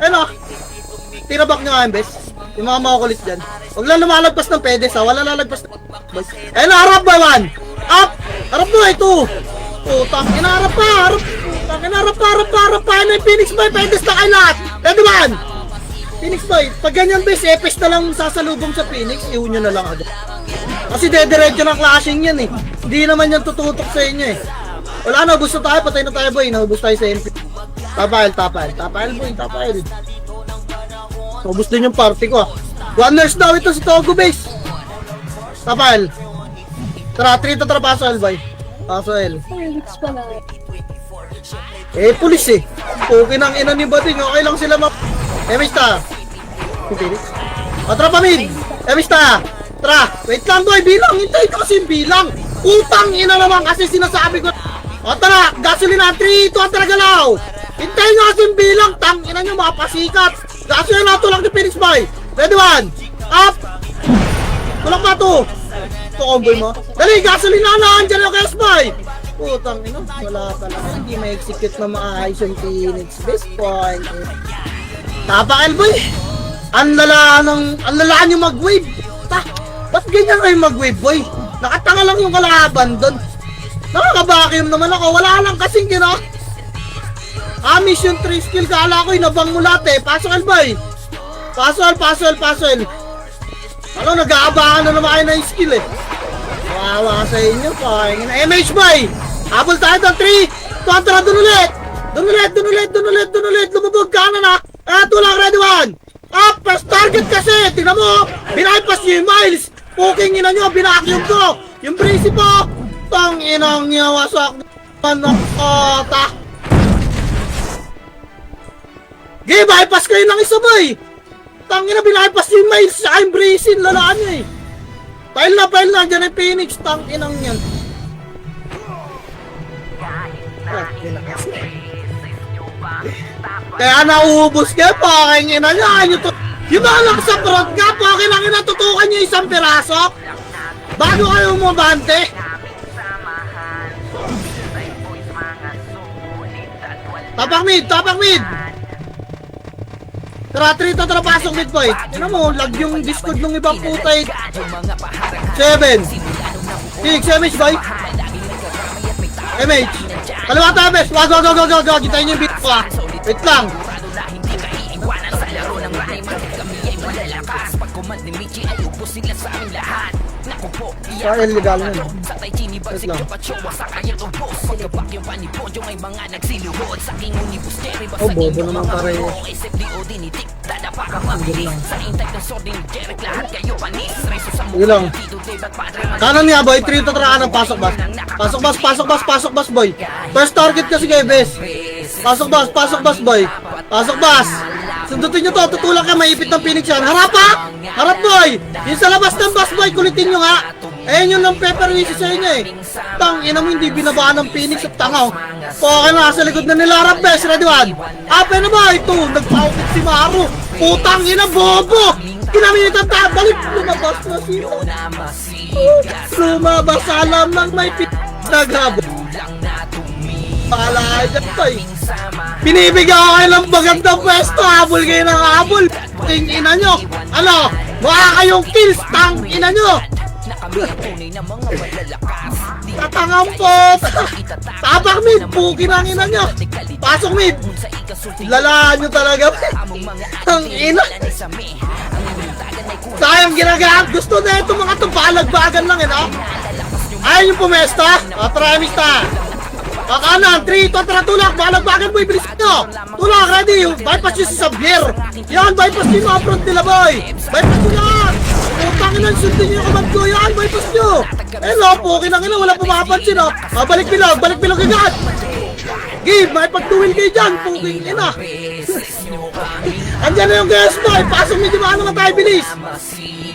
Ano? Tirabak nyo nga, bes. Yung mga makukulit dyan. Huwag lang lumalagpas ng pedes, ha. Wala lalagpas ng boys. Harap ba, man? Up! Harap mo, 2. Putang, inaharap pa, harap pa. Ano yung Phoenix boy? Pedes na kayo lahat. Ready, man? Phoenix boy, pag ganyan, bes, epes na lang sasalubong sa Phoenix, iwan nyo na lang agad. Kasi dediretso ng clashing yan, eh. Hindi naman yan tututok sa inyo, eh. Wala na, ubus na tayo, patay na tayo, boy. Naubos tayo sa MP. Tapail, boy, tapail. Ubus din yung party ko, ah. Gunners daw ito si Togo base. Tapail. Tara, 3 to paso L, boy. Paso L. Phoenix pala. Pulis, eh. Okay nang ina ni Bading. Okay lang sila Emis ta. Tara, pamid. Emis ta. Tara, wait lang, boy. Bilang, hintay ko kasi bilang. Utang ina naman kasi sinasabi ko. Tara, gasolina 3 to tara galaw. Hintay nyo kasi bilang. Tang ina nyo, mapasikat. Gasolina tulak ni Phoenix boy. Ready, 1. Up. Tulak pa 2. Ito comboy mo. Dali, gasolina na. Andiyan yung KS boy. Putang ina, wala talaga. Hindi ma-execute na maayos yung Phoenix. Best point. Tapakel boy. Ang lalaan yung mag-wave. Ba't ganyan kayo mag-wave, boy? Nakatanga lang yung kalaban doon. Nakaka-vacuum naman ako. Wala lang kasing Mission 3 skill, kala ko inabang mo lahat eh. Pasok Elboy. Pasol. Ano, nag-aabangan na naman kayo ng skill eh. Wawa sa inyo po. MH boy. Habol tayo ng 3. Kontra, dun ulit. Lumubog ka na. At walang ready one. Up, press target kasi. Tingnan mo. Binaypas niyo yung Miles. Puking ina nyo, binakyum ko. Yung breezy po. Tang inang niya, wasak. Manakota. Gay, bypass kayo ng isa boy. Tang ina, binaypas niyo yung Miles. Saka yung breezy, lalaan nyo eh. Pile na. Diyan yung Phoenix. Tang inang yan. Kaya nauubos ka pa, kaya ina nyo to. Yung mga lang sa front ka po, kailangan tutukan nyo isang piraso bago kayo umabante. Tapak mid. Tara, pasok mid boy. Tignan mo, lag yung discord ng ibang putay. 7 6 MH boy. MH kaliwata MH. Wag. Kita nyo yung beat ko ah. Wait lang. Kaya illegal na yun. Wait lang. Oh, bobo naman pareho. Sige lang. Kanan niya boy, 3 to kanan, pasok bas boy. First target kasi kay Bes. Pasok bas boy. Sundutin nyo to, tutulak ka, maipit ng Phoenix yan. Harap boy. Yung sa labas ng bus boy, kulitin nyo nga. Ayun yung ng pepper wisi sa inyo eh. Tang ina mo, hindi binabaan ng Phoenix at tangaw. Okay na, sa likod na nila harap Bes, ready one. Ape na ba ito? Nagpa-outfit si Maru. Putang ina, bobo. Kinamitan tayo, balik, lumabas na siya. Lumabas, alam lang may naghabol. Pala dyan to eh. Pinibigyan ko kayo ng magandang pwesto. Habol kayo ng habol. Ting ina nyo. Ano? Mukha kayong kills. Tang ina nyo. Tatangang po. Tapak mid. Pukin ang ina nyo. Pasok mid. Lalaan nyo talaga. Tang ina. Sayang ginagamit. Gusto na ito mga ito. Balagbagan lang eh no? Ayun yung pumesta. Atramista. Kanan, 3, tulak, balagbagan boy, bilis nyo! Tulak, ready! Bypass nyo si Xavier! Yan, bypass nyo yung mga front nila boy! Bypass nyo lang! Putang ina, sundin nyo yung command ko! Yan, bypass nyo! Eh no, pukin ang ina, wala pumapansin no! Balik bilog agad! Give, may pagtuwil kayo dyan, puking ina! Andyan na yung guys boy! Pasok nyo naman naman tayo, bilis!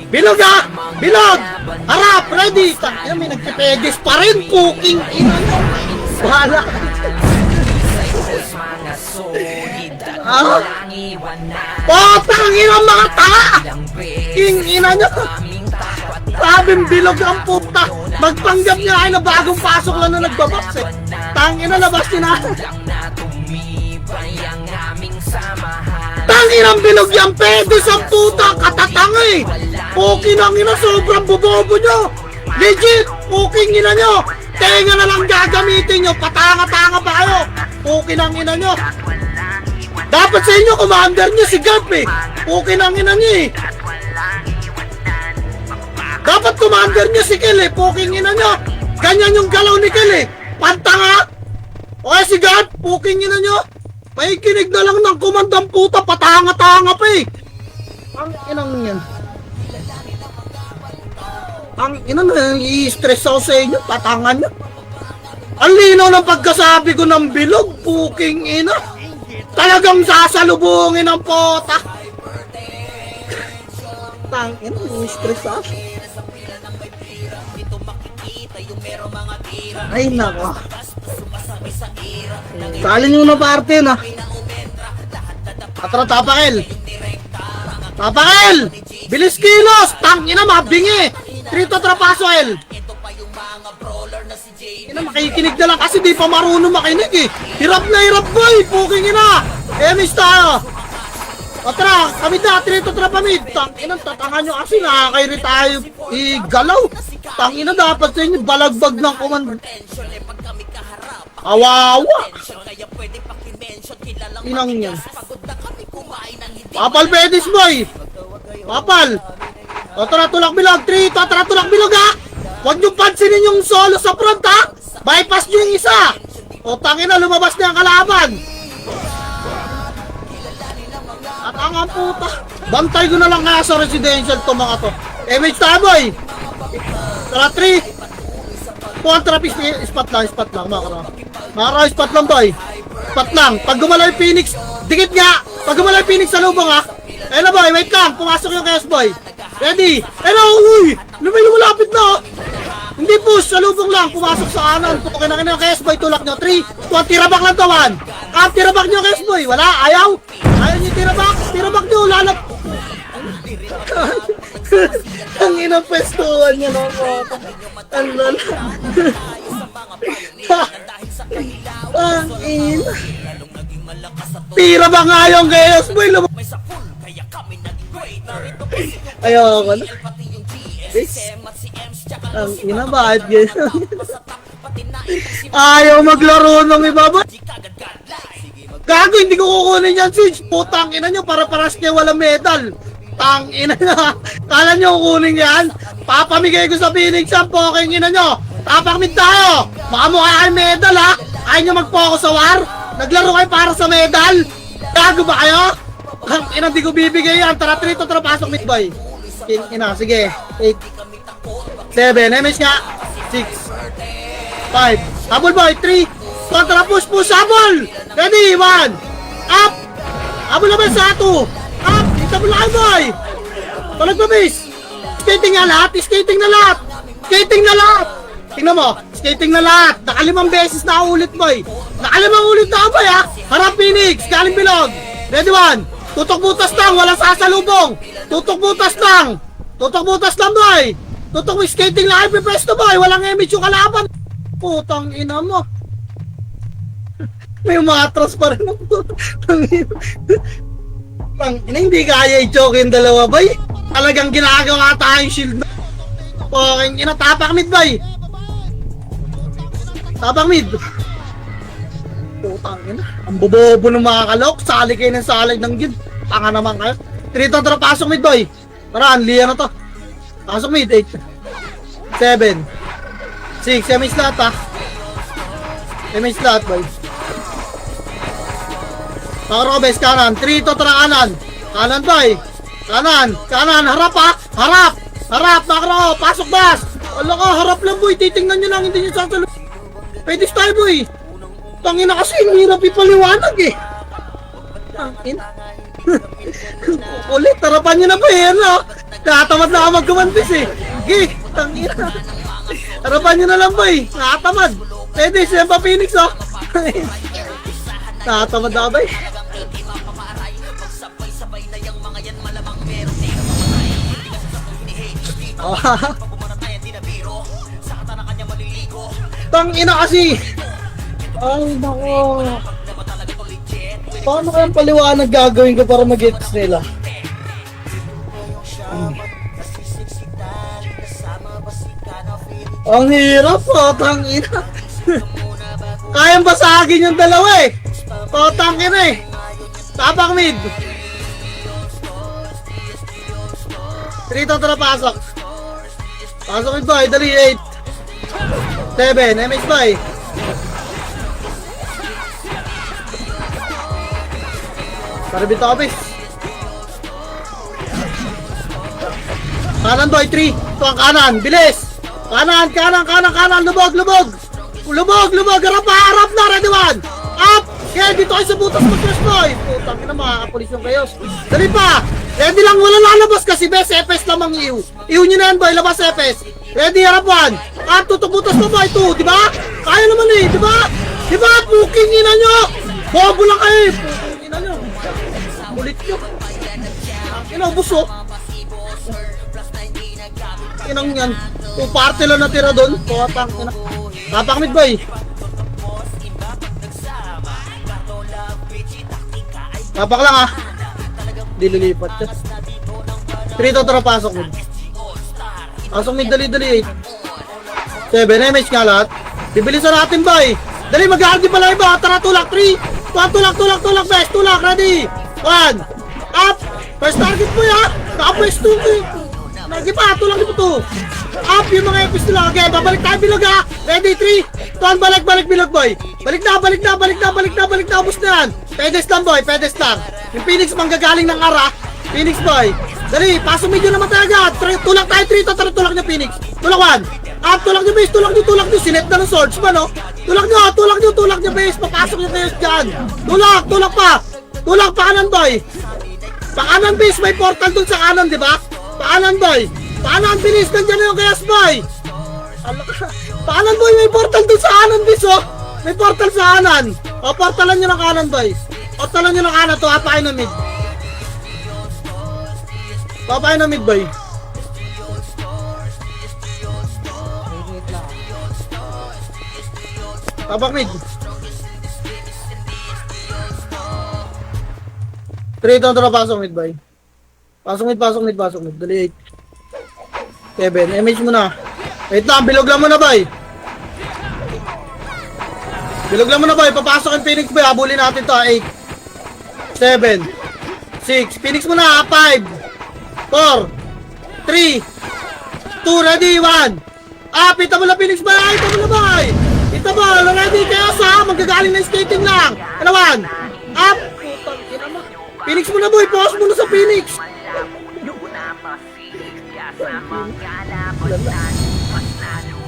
Bilog ha! Bilog! Harap, ready! Yan, may nagpipedis pa rin, puking ina nyo! Bahala ka dyan. Potang ina mga tanga! King ina nyo! Sabing bilog ang puta! Magpanggap niya kayo na bagong pasok lang na nagbabox eh! Tangina, labas nyo na! Tanginang bilog yan! Pwede sa puta! Katatanga eh! Puking ang ina! Sobrang bobobo nyo! Legit! Puking ina nyo! Tenga na lang gagamitin nyo, patanga-tanga pa kayo. Pukin ang ina nyo. Dapat sa inyo, commander nyo si Gap eh. Pukin ang ina nyo eh. Dapat commander nyo si Kel eh. Puking ina nyo. Ganyan yung galaw ni Kel eh. Pantanga. Okay si Gap, puking ina nyo. May kinig na lang ng komandang puta, patanga-tanga pa eh. Ang inang yan. Ang ina na, i-stress ako sa inyo, patangan nyo. Ang linaw ng pagkasabi ko ng bilog, puking ina. Talagang sasalubungin ang pota. Tang ina, i-stress ako. Ay nako. Salin nyo na parte na. Atara, Tapakel. Bilis kilos, tang ina, mabingi. Trito trapaso El. Ina, makikinig na lang kasi di pa marunong makinig eh. Hirap na hirap boy, puking ina. Emis tayo. Atra, kami na, trito trapamid. Tang ina, tatangan nyo kasi nakakairi tayo igalaw. Tang ina, dapat sa inyo balagbag ng komando. Kawawa. Inang yan. Papal Pedis boy! Papal! Tara tulak bilog, 3, tara tulak bilog ha! Huwag niyong pansinin yung solo sa front ha! Bypass niyo yung isa! O tangina, lumabas na ang kalaban! At ang puta! Bantay ko na lang kaya sa residential to mga to. MH tayo boy! Tara 3! Puwan trapis, spot lang mga spot lang boy! Spot lang! Pag gumalaw yung Phoenix, dikit nga! Pag gumalaw yung Phoenix sa lubong ha! Ayun na boy, wait lang! Pumasok yung Chaos boy! Ready! Hello! Uy! Lumilapit na! Hindi push! Sa lubong lang! Pumasok sa kanan! Tutukin na kayo ng Chaos boy! Tulak nyo! 3, 2, tirabak lang tawan! Tirabak nyo Chaos boy! Wala! Ayaw! Ayaw nyo tirabak! Tirabak nyo! Lalap! Ang inang pwestuhan nyo no po! Ang lala! Ang ina! Tirabak nga yung Chaos boy! Ayoko na. Ang ina, bakit gano'n? Ayaw maglaro ng iba ba? Gago, hindi ko kukunin yan, Siege. Putang ina nyo, para paras niya walang medal. Tang ina na. Kala nyo kukunin yan? Papamigay ko sa Phoenix ang poking ina nyo. Tapakmid tayo. Makamukha kayo medal ha. Ayaw nyo mag-focus sa war? Naglaro kayo para sa medal? Gago ba kayo? Ang ina, di ko bibigay yan. Tara, 3, tara, pasok mid boy. Ina, sige. 8, 7, MS nga. 6, 5, habol boy. 3, kontra push, habol. Ready, 1, up. Habol naman sa 2, up. Itabol na kayo boy. Palagpabis. Skating na lahat, skating na lahat. Skating na lahat. Tingnan mo, skating na lahat. Nakalimang beses na ulit boy. Nakalimang ulit na boy ha. Harap Phoenix, galing bilog. Ready, 1. Tutok butas lang, walang sasalubong. Tutok butas lang. Tutok butas lang boy. Tutok skating lang, ipipresto boy. Walang image yung kalaban. Putang ina mo. May umatras pa rin ako. Hindi kaya i-choke yung dalawa boy. Talagang ginagawa tayong shield na. Putang ina, tapak mid boy. Tapak mid. Putang ina. Ang bobobo ng mga kalok. Sali kayo ng salig ng gid. Tanga naman kayo. 3, tara, pasok mid boy. Tara, anliya na to. Pasok mid. 8, 7, 6. MH lahat ha. MH lahat boy. Makarobes kanan. 3, tara, kanan. Kanan boy. Kanan. Harap ha. Harap. Makro. Pasok bas. Wala ka. Harap lang boy. Titingnan nyo lang. Hindi nyo sasalubong. Pwede tayo boy. Tangina kasi, hirap ipaliwanag eh. Tangina. Ulit, tarapan nyo na ba eh, ano? Nakatamad na ako magkumantis eh. Sige, tangina. Tarapan nyo na lang ba eh, nakatamad. Pwede, siya pa Phoenix oh. Nakatamad na ako ba eh. Tangina kasi. Ay, nako. Paano kayang paliwanag gagawin ko para mag-gets nila? Ang hirap po, tangina. Kayang basagin yung dalawa eh. Tangina eh. Tapak mid. 3, tara, pasok. Pasok mid boy, dali 8, 7, MH boy. Parabit office. Kanan boy, 3. Ito ang kanan, bilis. Kanan. Lubog. Harap na, ready 1. Up. Okay, dito kayo sa butas mag-crash boy. Putang ina, makakapulis yung kayo. Dali pa. Ready lang, wala lalabas kasi best FS lamang iu. Iu nyo na yan boy, labas FS. Ready, harap 1. Up, tutok butas na boy, 2. Diba? Kaya naman eh, diba? Puking ina nyo. Bobo lang kayo eh. Puking ina nyo. Ulit nyo. Inaubos oh. Inang yan. Parte lang natira doon. Tuwatang ina. Tapak mid boy. Tapak lang ah. Dililipat ka. 3, tara, pasok mid. Pasok mid, dali. 7, MH nga lahat. Bibilisan natin boy. Dali, mag-hardy pala iba. Tara, tulak 3, Tulak, best. Tulak, ready. 1. Up. First target mo ya. Naka-press 2. Lagi pa, tulak mo 2. Up yung mga epis nila. Okay, babalik tayo bilog ha. Ready, 3. Tuan, balik bilog boy. Balik na. Ubus na yan. Pedes lang boy, pedes lang. Yung Phoenix manggagaling ng ara. Phoenix boy. Dali, pasok medyo naman talaga. Tulak tayo 3. Tulak niya Phoenix. Tulak 1. Up, tulak niyo base. Tulak niyo. Sinet na ng swordsman no. Tulak niyo base. Papasok niyo kayo dyan. Tulak pa. Tulak pa kanan boy. Pa kanan base, may portal dun sa kanan, di ba? Pa kanan boy. Paanan, bilis! Nandiyan na yung kayas, boy! Paanan, boy! May portal dun sa kanan, bis, oh! May portal sa kanan! O, portalan nyo ng kanan, boy! Portalan nyo ng kanan, to, hapain na mid! Hapain na mid, boy! Tabak mid! 3 down to na pasok mid, boy! Pasok mid! Dali 8 7, MH mo na. Wait lang, bilog lang mo na, boy. Papasok yung Phoenix, boy. Habulin natin to, 8 7 6, Phoenix mo na, 5 4 3 2, ready, 1. Pita mo na, Phoenix, boy. Pita mo, ready, kaya sa magagaling na skating lang. 1 up. Phoenix mo na, boy. Pause mo na sa Phoenix.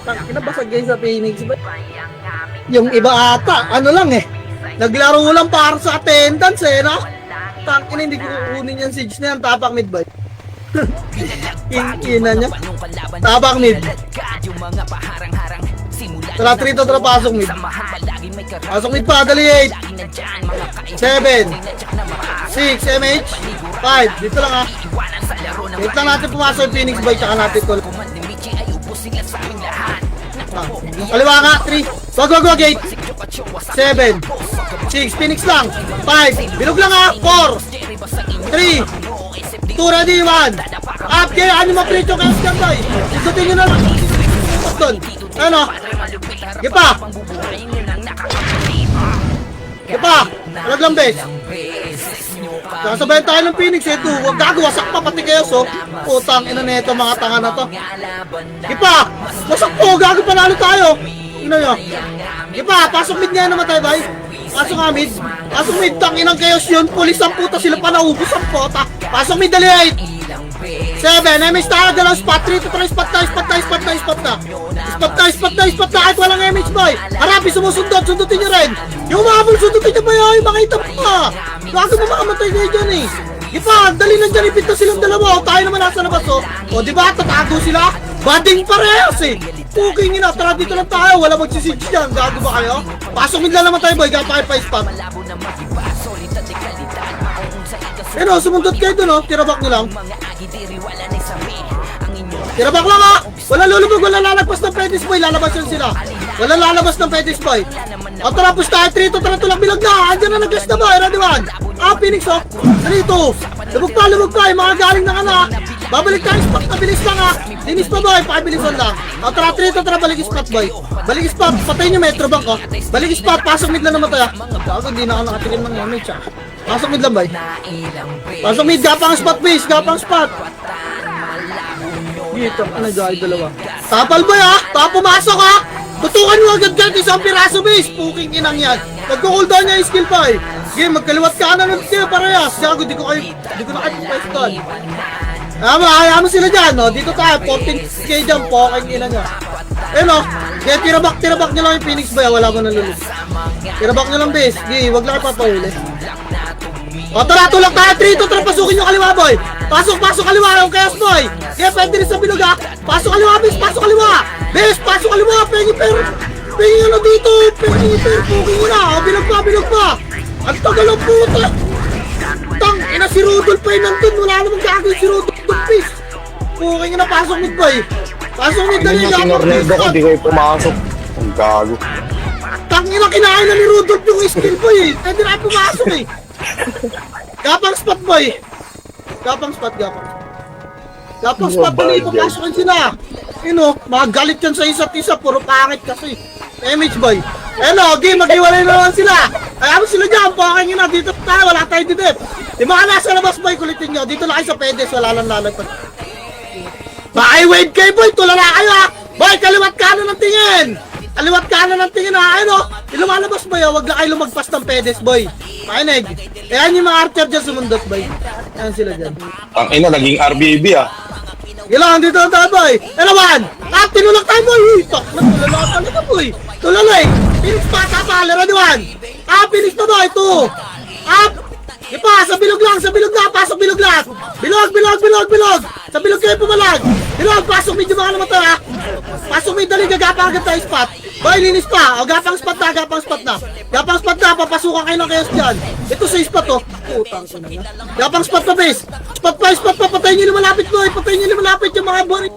Kinabasag guys sa Phoenix ba? Yung iba ata, ano lang eh, naglaro lang para sa attendance eh, no? Tangina, hindi ko kukunin yung siege na yan, tapak mid ba? Ina niya. Tapak mid. Tara, 3 to, tara, pasok mid. Pasok mid pa, dali 8 7 6, MH 5, dito lang ha. Wait lang natin pumasok yung Phoenix boy, tsaka natin call. Kaliwa nga, 3. Go, gate. 7 6, Phoenix lang. 5, bilog lang ha. 4 3 2, ready, 1. Up, kaya ano ma-preach yung kayo dyan boy. Ikutin nyo na lang. Doon, ano? Gipa. Alag lang bes. Sasabayan tayo ng Phoenix eh, huwag wasak pa pati kayo so. Putang ina neto mga tanga na to. Gipa! Wasak po, gago panalo tayo. Ino nyo. Gipa, pasok mid nga naman tayo, bay. Pasok nga mid. Pasok mid, tanginang kayo yun. Pulis ang puta, sila pa naubos ang puta. Pasok mid, dali 8 7, MH tayo, dalawang spot. 3 to 3, spot na. Kahit walang MH boy. Harapi, sundutin nyo rin. Yung mahabol, sundutin nyo ba yung mga itam pa. Gago mo makamatay kayo dyan eh. Ipa, dali lang dyan, ipit na silang dalawa. O, tayo naman nasa labas o. O, diba, tatago sila? Bading parehas eh. Puking ina, tara dito lang tayo. Wala magsisige dyan. Gago ba kayo? Pasok mid lang naman tayo boy. Gapa kayo pa spot. Pero sumundot kayo dun o. Tirabak nyo lang. Tirabak lang ha. Wala lulubog, wala lalagpas ng Pedis boy. Lalabas yun sila. Wala lalabas ng Pedis boy. O tara, push tayo. 3 to, tara tulak bilog na. Andyan na nag-less na boy. Ready 1. Phoenix o. Dito. Lubog pa. Yung mga galing na ka na. Babalik tayo spot na bilis lang ha. Dinis pa boy. Pakibilisan lang. O tara, 3 to, tara balik spot boy. Balik spot. Patayin yung Metro Bank o. Balik spot. Pasok mid lang naman tayo. Gago, hindi na ako nakatingin ng image ha. Pasok mid lang boy. Pasok mid. Gapang spot base. Gapang spot. Dito. Ano dahil dalawa. Tapal boy ha. Pumasok ha. Tutukan mo agad kahit isang piraso base. Puking inang yan. Nagko-cooldown niya yung skill pa eh. Game, magkaliwat ka na ng skill parehas. Gago, di ko na kayo pweston. Hayaan mo sila dyan, no? Dito tayo, 14k dyan, poking ina nyo. Eh no, kaya tirabak nyo lang yung Phoenix ba? Wala mo nalulog. Tirabak nyo lang base. Gay, wag lang ipapahuli. O tara, tulak tayo, 3 to, tara, pasukin yung kaliwa boy. Pasok kaliwa, yung chaos boy. Kaya pwede rin sa bilog ha. Pasok kaliwa, base, pasok kaliwa. Base, pasok kaliwa, pengi ano dito, pengi puking ina. O, bilog pa. Ang tagal ang puta. Tang, ina si Rudolph pa yun nandun. Wala namang gagawin si Rudolph, please. Puking ina, pasok mid boy. Pasok mid, dali lang. Sinornedo ko, di kayo pumasok. Ang gago. Tang, ina, kinain na ni Rudolph yung skill boy eh. Pwede na pumasok eh. Gapang spot boy. Gapang spot. Dali, papasokin sila. Mga galit yan sa isa't isa. Puro pangit kasi. MH boy. Game, maghiwalay na naman sila. Kaya mo sila dyan. na, dito tayo, wala tayo dito. Yung mga nasa labas boy, kulitin nyo. Dito na kayo sa pedes, wala lang lalagpas. Baka wave kayo boy, tulala kayo ha. Boy, kaliwat kanan ng tingin. Kaliwat kanan ng tingin ha, ayun o. Yung lumalabas boy, wag na kayo lumagpas ng pedes boy. Makinig. Ayan yung mga archer dyan sumundot boy. Ayan sila dyan. Ang ina, naging RBB ah. Ilang, dito na tayo boy. Ano naman? Tinulak tayo boy. Uy, tok na tulala ka talaga boy. Tulala eh. Phoenix pa, tapa, laro naman. Phoenix pa boy, 2. Ipa, sa bilog lang, pasok bilog lang. Bilog. Sa bilog kayo pumalag. Bilog, pasok medyo mga naman tayo ha. Pasok medyo dali, gagapang agad tayo spot. Boy, linis pa. O, gapang spot na. Gapang spot na, papasukan kayo ng chaos dyan. Ito sa spot to. Putang ko na. Gapang spot pa, bes. Spot pa, patayin nyo lumalapit boy. Yung mga boring,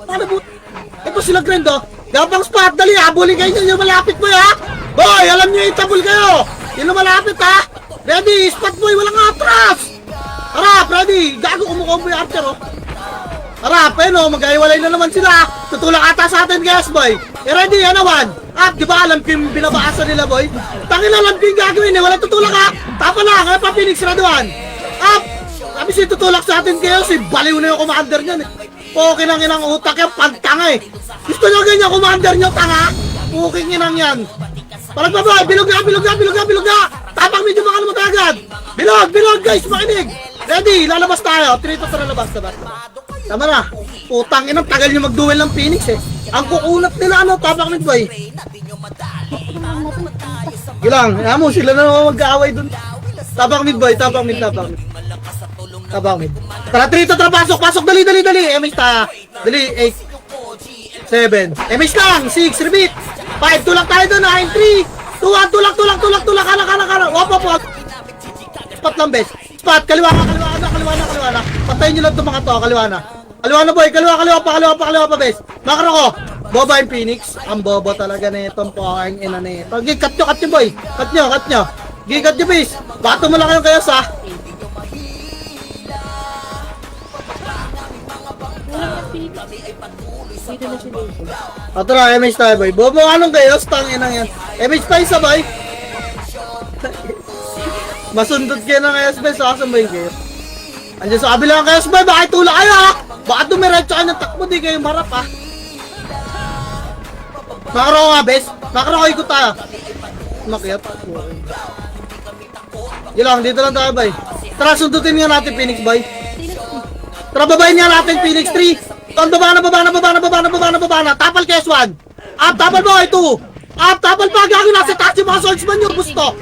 ito sila grind oh. Gapang spot, dali, habulin kayo nyo lumalapit boy ha. Boy, alam nyo itabul kayo. Yung lumalapit ha. Ready, spot boy, walang atras! Harap, ready! Gago, kumukombo yung archer, oh! Harap, ayun, oh, mag-aiwalay na naman sila! Tutulak ata sa atin, guys, boy! Ready, ano naman? Di ba alam ko yung binabaasan nila, boy? Tangin alam ko yung gagawin, eh! Walang tutulak, ha! Tapa lang, pa Phoenix Raduan! Sabi siya tutulak sa atin, guys, eh! Baliw na yung commander niyan, eh! Puking ang inang utak yan, pantanga, eh! Gusto nyo ganyan, commander nyo, tanga? Puking inang yan! Parang ba, boy? Bilog na! Tapang medyo mga naman agad! Bilog, guys! Makinig! Ready! Lalabas tayo! Trito sa lalabas na ba? Tama na! Putang inang tagal nyo mag-duel ng Phoenix eh! Ang kukunat nila ano! Tapang mid boy! Gilang! Kaya mo sila na mag-aaway dun! Tapang mid boy! Tapang mid! Tara Trito! Tara pasok! Dali! MH tayo! Dali! 8 7 MH lang! 6 repeat! 5 tulak tayo dun! 9 3 Tulak, kala. Wap. Spot lang, bes. Spot, kaliwa na. Patayin nyo lang itong mga to, kaliwa na. Kaliwa na, boy. Kaliwa pa, bes. Makro ko. Boba yung Phoenix. Ang bobo talaga na itong ang ina na ito. Cut nyo, boy. Cut nyo. Cut nyo, bes. Bato mo lang kayong kayos, ha. Dito na sila. Tara, MH tayo, boy. Bobo, anong kayos? Tangin yan. MH tayo sabay. Masundot kayo ng SB, sasambay kayo. Andiyan sa kabila ng SB, baka itula kayo ha! Baka dumiretso kayo ng takbo, di kayo marap ha! Makro ko nga, bes! Makro ko, ikot tayo! Makiat. Yun lang, dito lang tayo, bay. Tara, sundutin nga natin, Phoenix, bay. Tara, babayin nga natin, Phoenix 3! Baba na! Tapal KS1! Tapal boy, 2! Tapal pa, gagawin nasa taas yung mga swordsman nyo! Busto!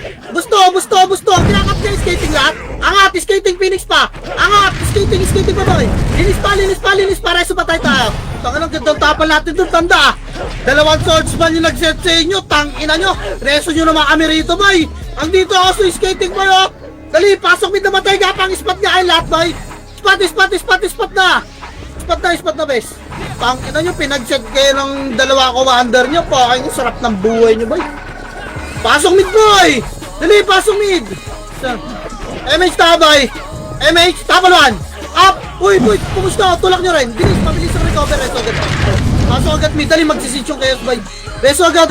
Kinakap niya skating lahat! Angat! Skating Phoenix pa! Angat! Skating pa boy! Linis pa! Reso patay tayo! Tangan ang gandang tapal natin doon, tanda! 2 swordsman yung nag-set sa inyo! Tangina nyo! Reso nyo naman kami rito boy! Ang dito ako sa skating boy oh! Dali! Pasok mid na matay! Gapang spot nga kayo lahat boy! Spot na! Spot na bes. Tangina nyo, pinag-set kayo ng 2 commander nyo. Pakay nyo, sarap ng buhay nyo boy. Pasok mid boy. Dali, pasok mid. MH tabay. MH, tapal 1. Up. Uy, kumusta? Tulak nyo rin. Mabilis ang recover. Reso agad. Pasok agad mid. Dali, magsisitch yung chaos boy. Reso agad.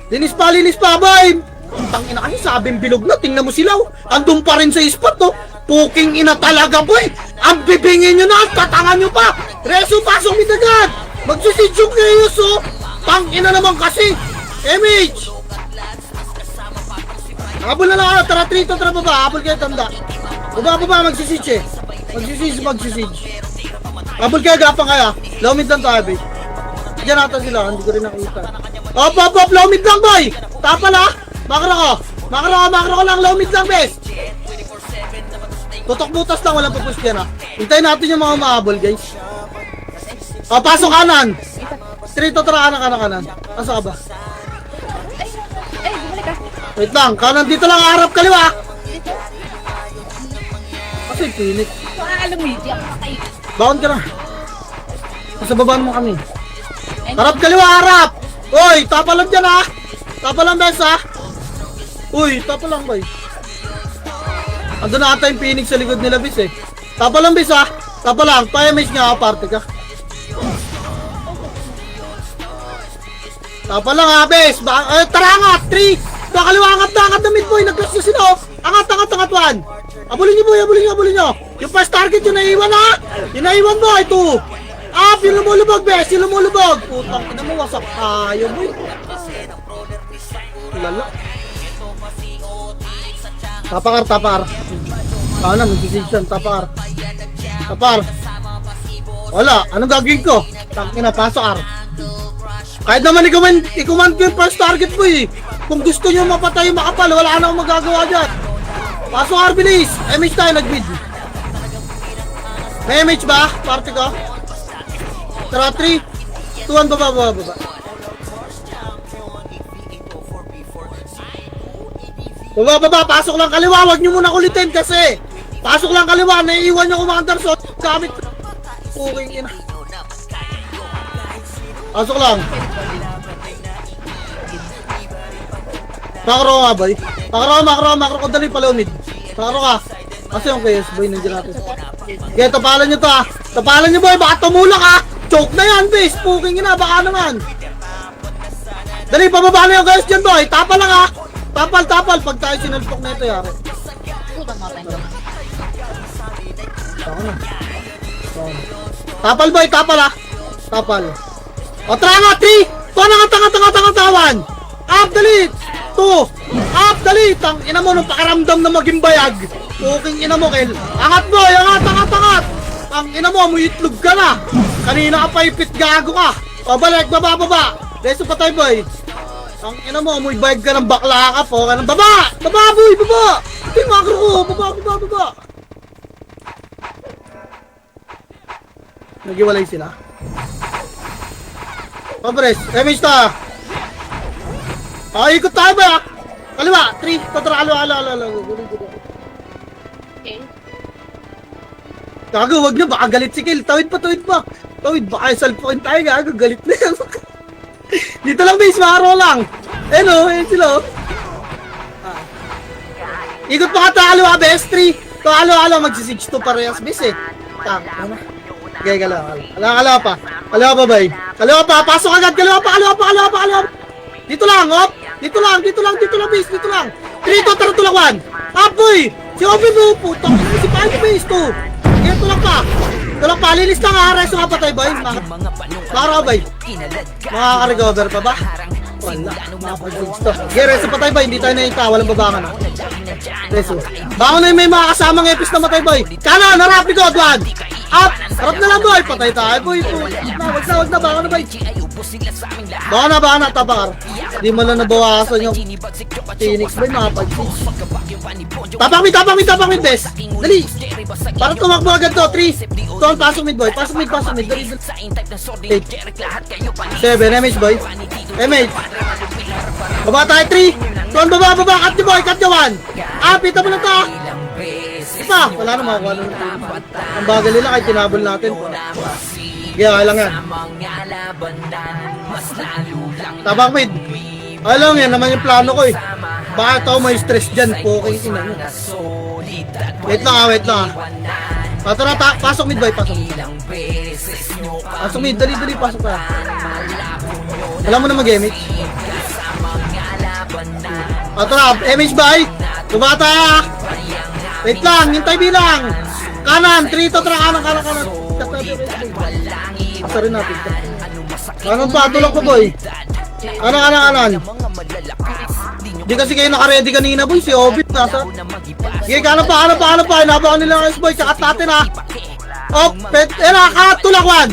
Linis pa boy. Tangina kasi sabing bilog na. Tingnan mo sila. Andun pa rin sa spot to. Puking ina talaga boy! Ang bibingin nyo na! Tatangan nyo pa! Reso, pasok mid agad! Magsisidyong kayo so! Tang ina naman kasi! MH! Habol na lang! Tara Trito! Tara baba! Habol kayo tanda! Baba! Magsisidge eh! Magsisidge! Habol kayo! Gapang kaya! Low mid lang tayo boy! Diyan natin sila! Hindi ko rin nakita! Op! Low mid lang boy! Tapal ha! Makro ko lang! Low mid lang bes! Tutok butas lang, walang pupush yan ha. Hintayin natin yung mga mahabol guys. Pasok kanan. Trito, tara kanan. Pasok ka ba? Bumalik ka. Wait lang, kanan dito lang, harap kaliwa. Kasi Phoenix. Alam mo, hindi ako patay. Baon ka na. Nasa babaan mo kami. Harap kaliwa, harap. Uy, tapa lang dyan ha. Tapa lang bes ha. Uy, tapa lang boy. Ando na ata yung Phoenix sa likod nila bis eh. Tapa lang bis ha. Tapa lang. Pa-MH nga aparte ka. Tapa lang ha bis. Tara nga. 3, kaliwa, angat na mid boy. Nag-cross na sila, oh. Angat, one. Abulin nyo boy, abulin nyo. Yung first target, yung naiwan ha. Yung naiwan boy, 2. Yung lumulubog, bes, yung lumulubog. Putang ina mo, wasak tayo boy. Lala. Tapar. Ano, mag-decision, tapar. Wala, anong gagawin ko? Tangina, pasok R. Kahit naman i-command ko yung first target ko eh. Kung gusto nyo mapatay yung makapal, wala na akong magagawa dyan. Pasok R, bilis. MH tayo, nag-mid. May MH ba? Party ko. Tara, 3, 2, 1, baba. Baba, pasok lang kaliwa, wag nyo muna kulitin kasi. Pasok lang kaliwa, naiiwan nyo kumandar so gamit. Puking ina. Pasok lang. Makro nga boy. Makro ko dali pala umid. Makro ka. Kasi yung KS boy nandiyan natin. Okay, tapalan nyo to ha. Tapalan nyo boy, baka tumulak ha. Choke na yan base, puking ina, baka naman. Dali, pababa na yung guys dyan boy, tapal lang ha. Tapal, pag tayo sinalpok na ito yari. Tapal boy, tapal ha. Tapal. O tara nga, 3! Tangan! Up, dali! 2! Up, dali! Tang ina mo nung pakaramdam na maging bayag. Puking ina mo, Kel. Angat boy, angat! Ang ina mo, may itlog ka na. Kanina ka pa ipit, gago ka. Pabalik, baba. Reso pa tayo boy. Ang ina mo, may bayag ka ng bakla ka po. Baba boy, baba! Yung makro ko, baba. Nagiwalay sila. Pabres, MH ta. Ikot tayo ba? Kaliwa, 3, kontra, ala. Okay. Gago, wag na, baka galit si Kel. Tawid pa. Tawid, baka salpukin tayo, gago, galit na yan. Dito lang base, makaro lang. Ayan sila. Ikot pa ka ta, kaliwa, best 3. To, alo, magsi-6-2 parehas, base eh. Ano? Okay, kaliwa pa. Kaliwa pa, bay. Kaliwa pa, pasok agad, kaliwa pa. Dito lang, hop. Dito lang, base, dito lang. 3, to, tara, tulak 1. Up, boy. Si Obi mo, putang ina, si Paolo base 2. Yan, tulak pa, lilis lang ha, reso nga pa tayo, bay. Mara, bay. Makaka-recover pa ba? Wala, makapag-goods to. Okay, reso pa tayo, bay. Hindi tayo naita, walang babangan. Reso. Baka na may mga kasamang epis na matay, boy. Kanan, harap, likod, 1. Up! Harap na lang, boy! Patay tayo, boy! Wag na, baka na, boy! Baka na, tapakar. Di mo lang nabawasan yung Phoenix, boy, makapag-6. Tapak mid, bes! Dali! Parang tumakbo agad to, 3! Tuwan, pasok mid, boy! Pasok mid, dali! 8 7, MH, boy! MH! Baba tayo, 3! Tuwan, baba! Cut nyo, boy! Cut nyo, 1! Pita mo na to! Pa! Wala na makuha na. Ang bagal nila kahit tinabol natin. Kaya lang yan. Tabak mid. Alam yan naman yung plano ko eh. Bakit ako may stress dyan? Poking ina nyo. Wait lang. Tara, pasok mid boy. Pasok mid. Dali. Pasok pa. Alam mo na mag-MH. Tara, MH boy. Tumata. Wait lang, hintay bilang. Kanan, 3 to, tara, kanan. Isa rin natin. Kanan pa, tulak pa, boy. Kanan. Di kasi kayo naka-ready kanina, boy. Si Obit, nasa. Sige, kanan pa. Inabakan nila ng boy. Sakat natin, ha. Op, tulak 1.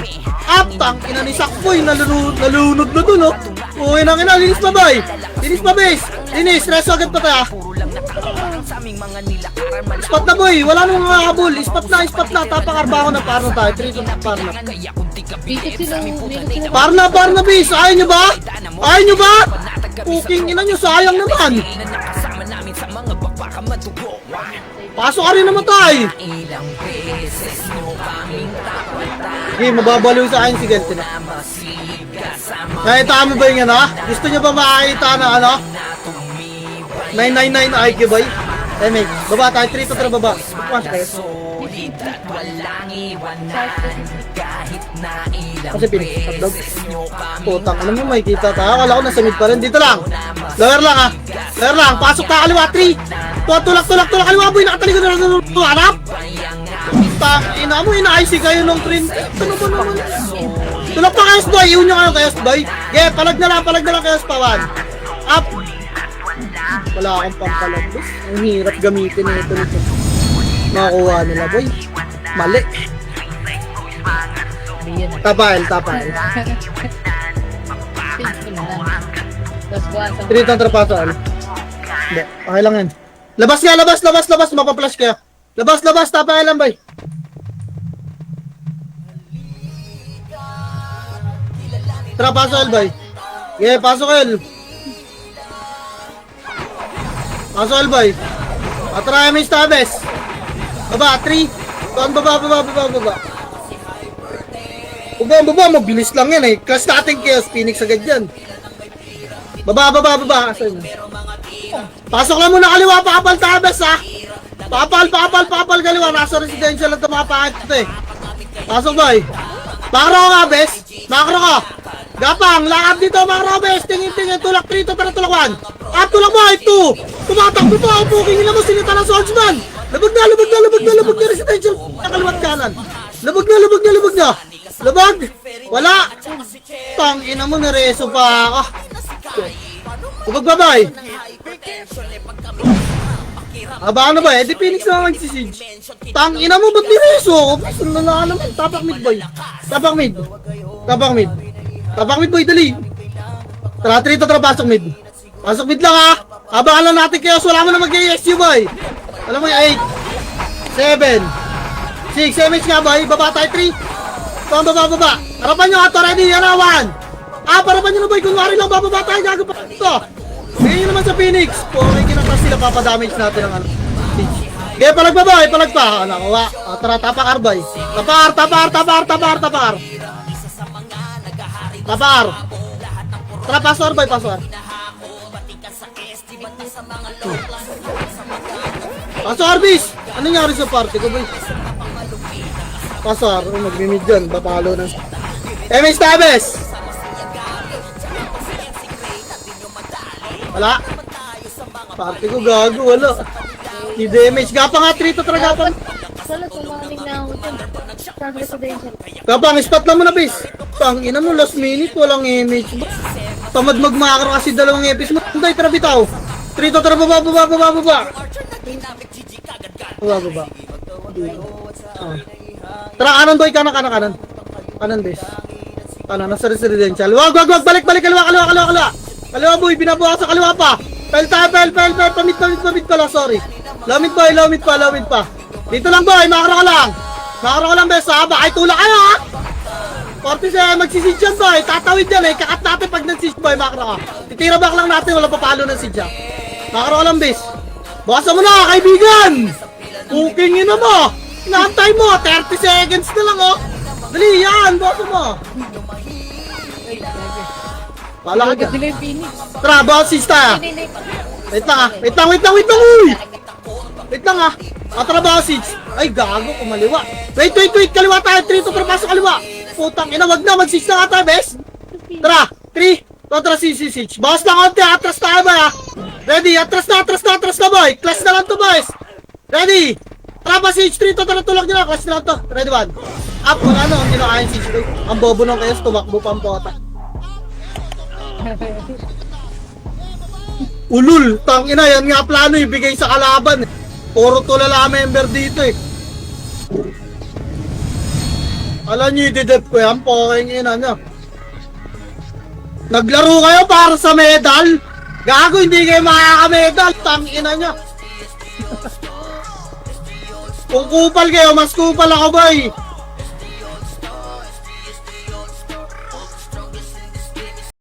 Up, tang, ina ni Sakboy. Nalunod na dun, oh. Uy, nang ina, linis pa, boy. Linis pa, base. Linis, reso agad pa tayo, Spot na boy, wala nang mga habol. Spot na, tapakarbaho na, parno tayo. 3 to parno. Parna bis, ayaw nyo ba? Puking ina nyo, sayang naman. Pasok ka rin naman tayo. Okay, mababaliw sa akin si Gente na. Nakita mo ba yung ano? Gusto nyo ba makakita na ano? 999 IQ boy? Eme, baba tayo, 3 to 3 baba. Pumas kayo. Kasi pinag-hotdog. Putang, ano mo, may kita tayo. Akala ko nasa mid pa rin. Dito lang. Lower lang ha. Lower lang. Pasok tayo kaliwa. 3. Tulak. Kaliwa boy. Nakatalikod na lang. Harap. Putang, ina mo. Ina-IC kayo nung train. Ano ba naman? Tulak pa kayo, boy. Iun nyo kayo kayo, boy. Yeah, palag na lang kayo, Spawan. Up. Wala akong pampalabos. Ang hirap gamitin na ito nito. Makakuha nila, boy. Mali. Tapal. Dito ang trapasan. Hindi, okay lang yan. Labas nga, labas. Mapaplash kayo. Labas, tapay lang, boy. Tara, pasok, boy. Yeah, pasok, El. Pasok, boy. Atry mo yung stabes. Baba, 3. Tuan, baba. Baba, mabilis lang yan eh. Class natin Chaos Phoenix agad yan. Baba. Asan yun? Pasok lang muna kaliwa, pakapal tabes ha. Pakapal kaliwa. Nasa residential lang ito mga pakit ito eh. Pasok boy. Makro ka, bes. Makro ka. Gapang, lakad dito, makro bes. Tingin, tulak 3, tulak 1. Tulak boy, 2. Tumatakbo pa, puking ina mo, sinita ng swordsman. Labag na residential. Nakaliwat kanan. Labag na. Labag. Wala. Tang ina mo, nareso pa ako. Labag ba, boy? Aba, ano ba? Di Phoenix na magsisige. Tang ina mo, ba't nireso ako? Sundan na naman. Tapak mid, boy. Tapak mid, boy, dali. Tara, 3 to tara, pasok mid. Pasok mid lang, ha. Abangan lang natin kayo. Wala mo na mag-ESU, boy. Alam mo yung 8, 7, 6, MH nga, boy. Baba tayo, 3. Baba. Harapan nyo, ato, ready. Yan na, 1. Harapan nyo na, boy. Kunwari lang, bababa tayo. Gago pa ito. Bigyan nyo naman sa Phoenix. Okay, kinatas sila. Papadamage natin ang ano. Kaya palag pa, boy. Palag pa. Nakuha. Tara, tapakar, boy. Tapakar. Tara, paswar, boy. Paswar, bis. Ano nangyari sa party ko, boy? Paswar. Magmimid dyan. Papalo ng... MS Tabes! Wala. Party ko gago, wala. Di damage. Gapa nga, 3 to tara, gapang. Wala, tumaling na ako dyan. Sa residential. Gapang, spot lang mo na, bis. Pang ina mo, last minute, walang image. Tamad magmakro kasi 2 episodes mo. Hindi, tara bitaw. 3 to tara, baba. Tara, kanan boy, kanan. Kanan, bis. Kanan, nasa residential. Wag, balik, kaliwa. Kaliwa boy, binabuha sa kaliwa pa. Pel, pamit pala, sorry. Lawit pa. Dito lang boy, makro ka lang, bes, ha? Bakit tulak kayo, ha? 47, magsisige yan, boy. Tatawid yan, eh. Kakat natin pag nagsisige, boy, makro ka. Titira back lang natin, wala papalo ng sidya. Makro ka lang, bes. Basa mo na, kaibigan! Cooking ina mo! Inaantay mo, 30 seconds na lang, oh. Dali, yan, basa mo. Pala ka dyan. Sila yung Phoenix. Tara, bosses tayo. Wait lang, uy! Wait lang, ha. Tara, bosses. Ay, gago, kumaliwa. Wait, kaliwa tayo. 3 to pasok kaliwa. Putang ina, wag na, mag-6 na ka tayo, bes. Tara, 3. Tara, 6. Boss na konti, atras tayo ba, ha. Ready, atras na, boy. Class na lang to, boys. Ready. Tara, ba, 3 to, tara, tulak nyo na. Class na lang to. Ready, 1. Up, wala no, hindi na kain 6. Ang bobo nung kayo, tumakbo pa ang pota. Ulul, tang ina, yan nga plano ibigay sa kalaban. Puro tulala member dito eh. Alam nyo, ididep ko yan, poking ina nyo. Naglaro kayo para sa medal? Gago, hindi kayo makaka-medal, tang ina nyo. Kung kupal kayo, mas kupal ako, boy.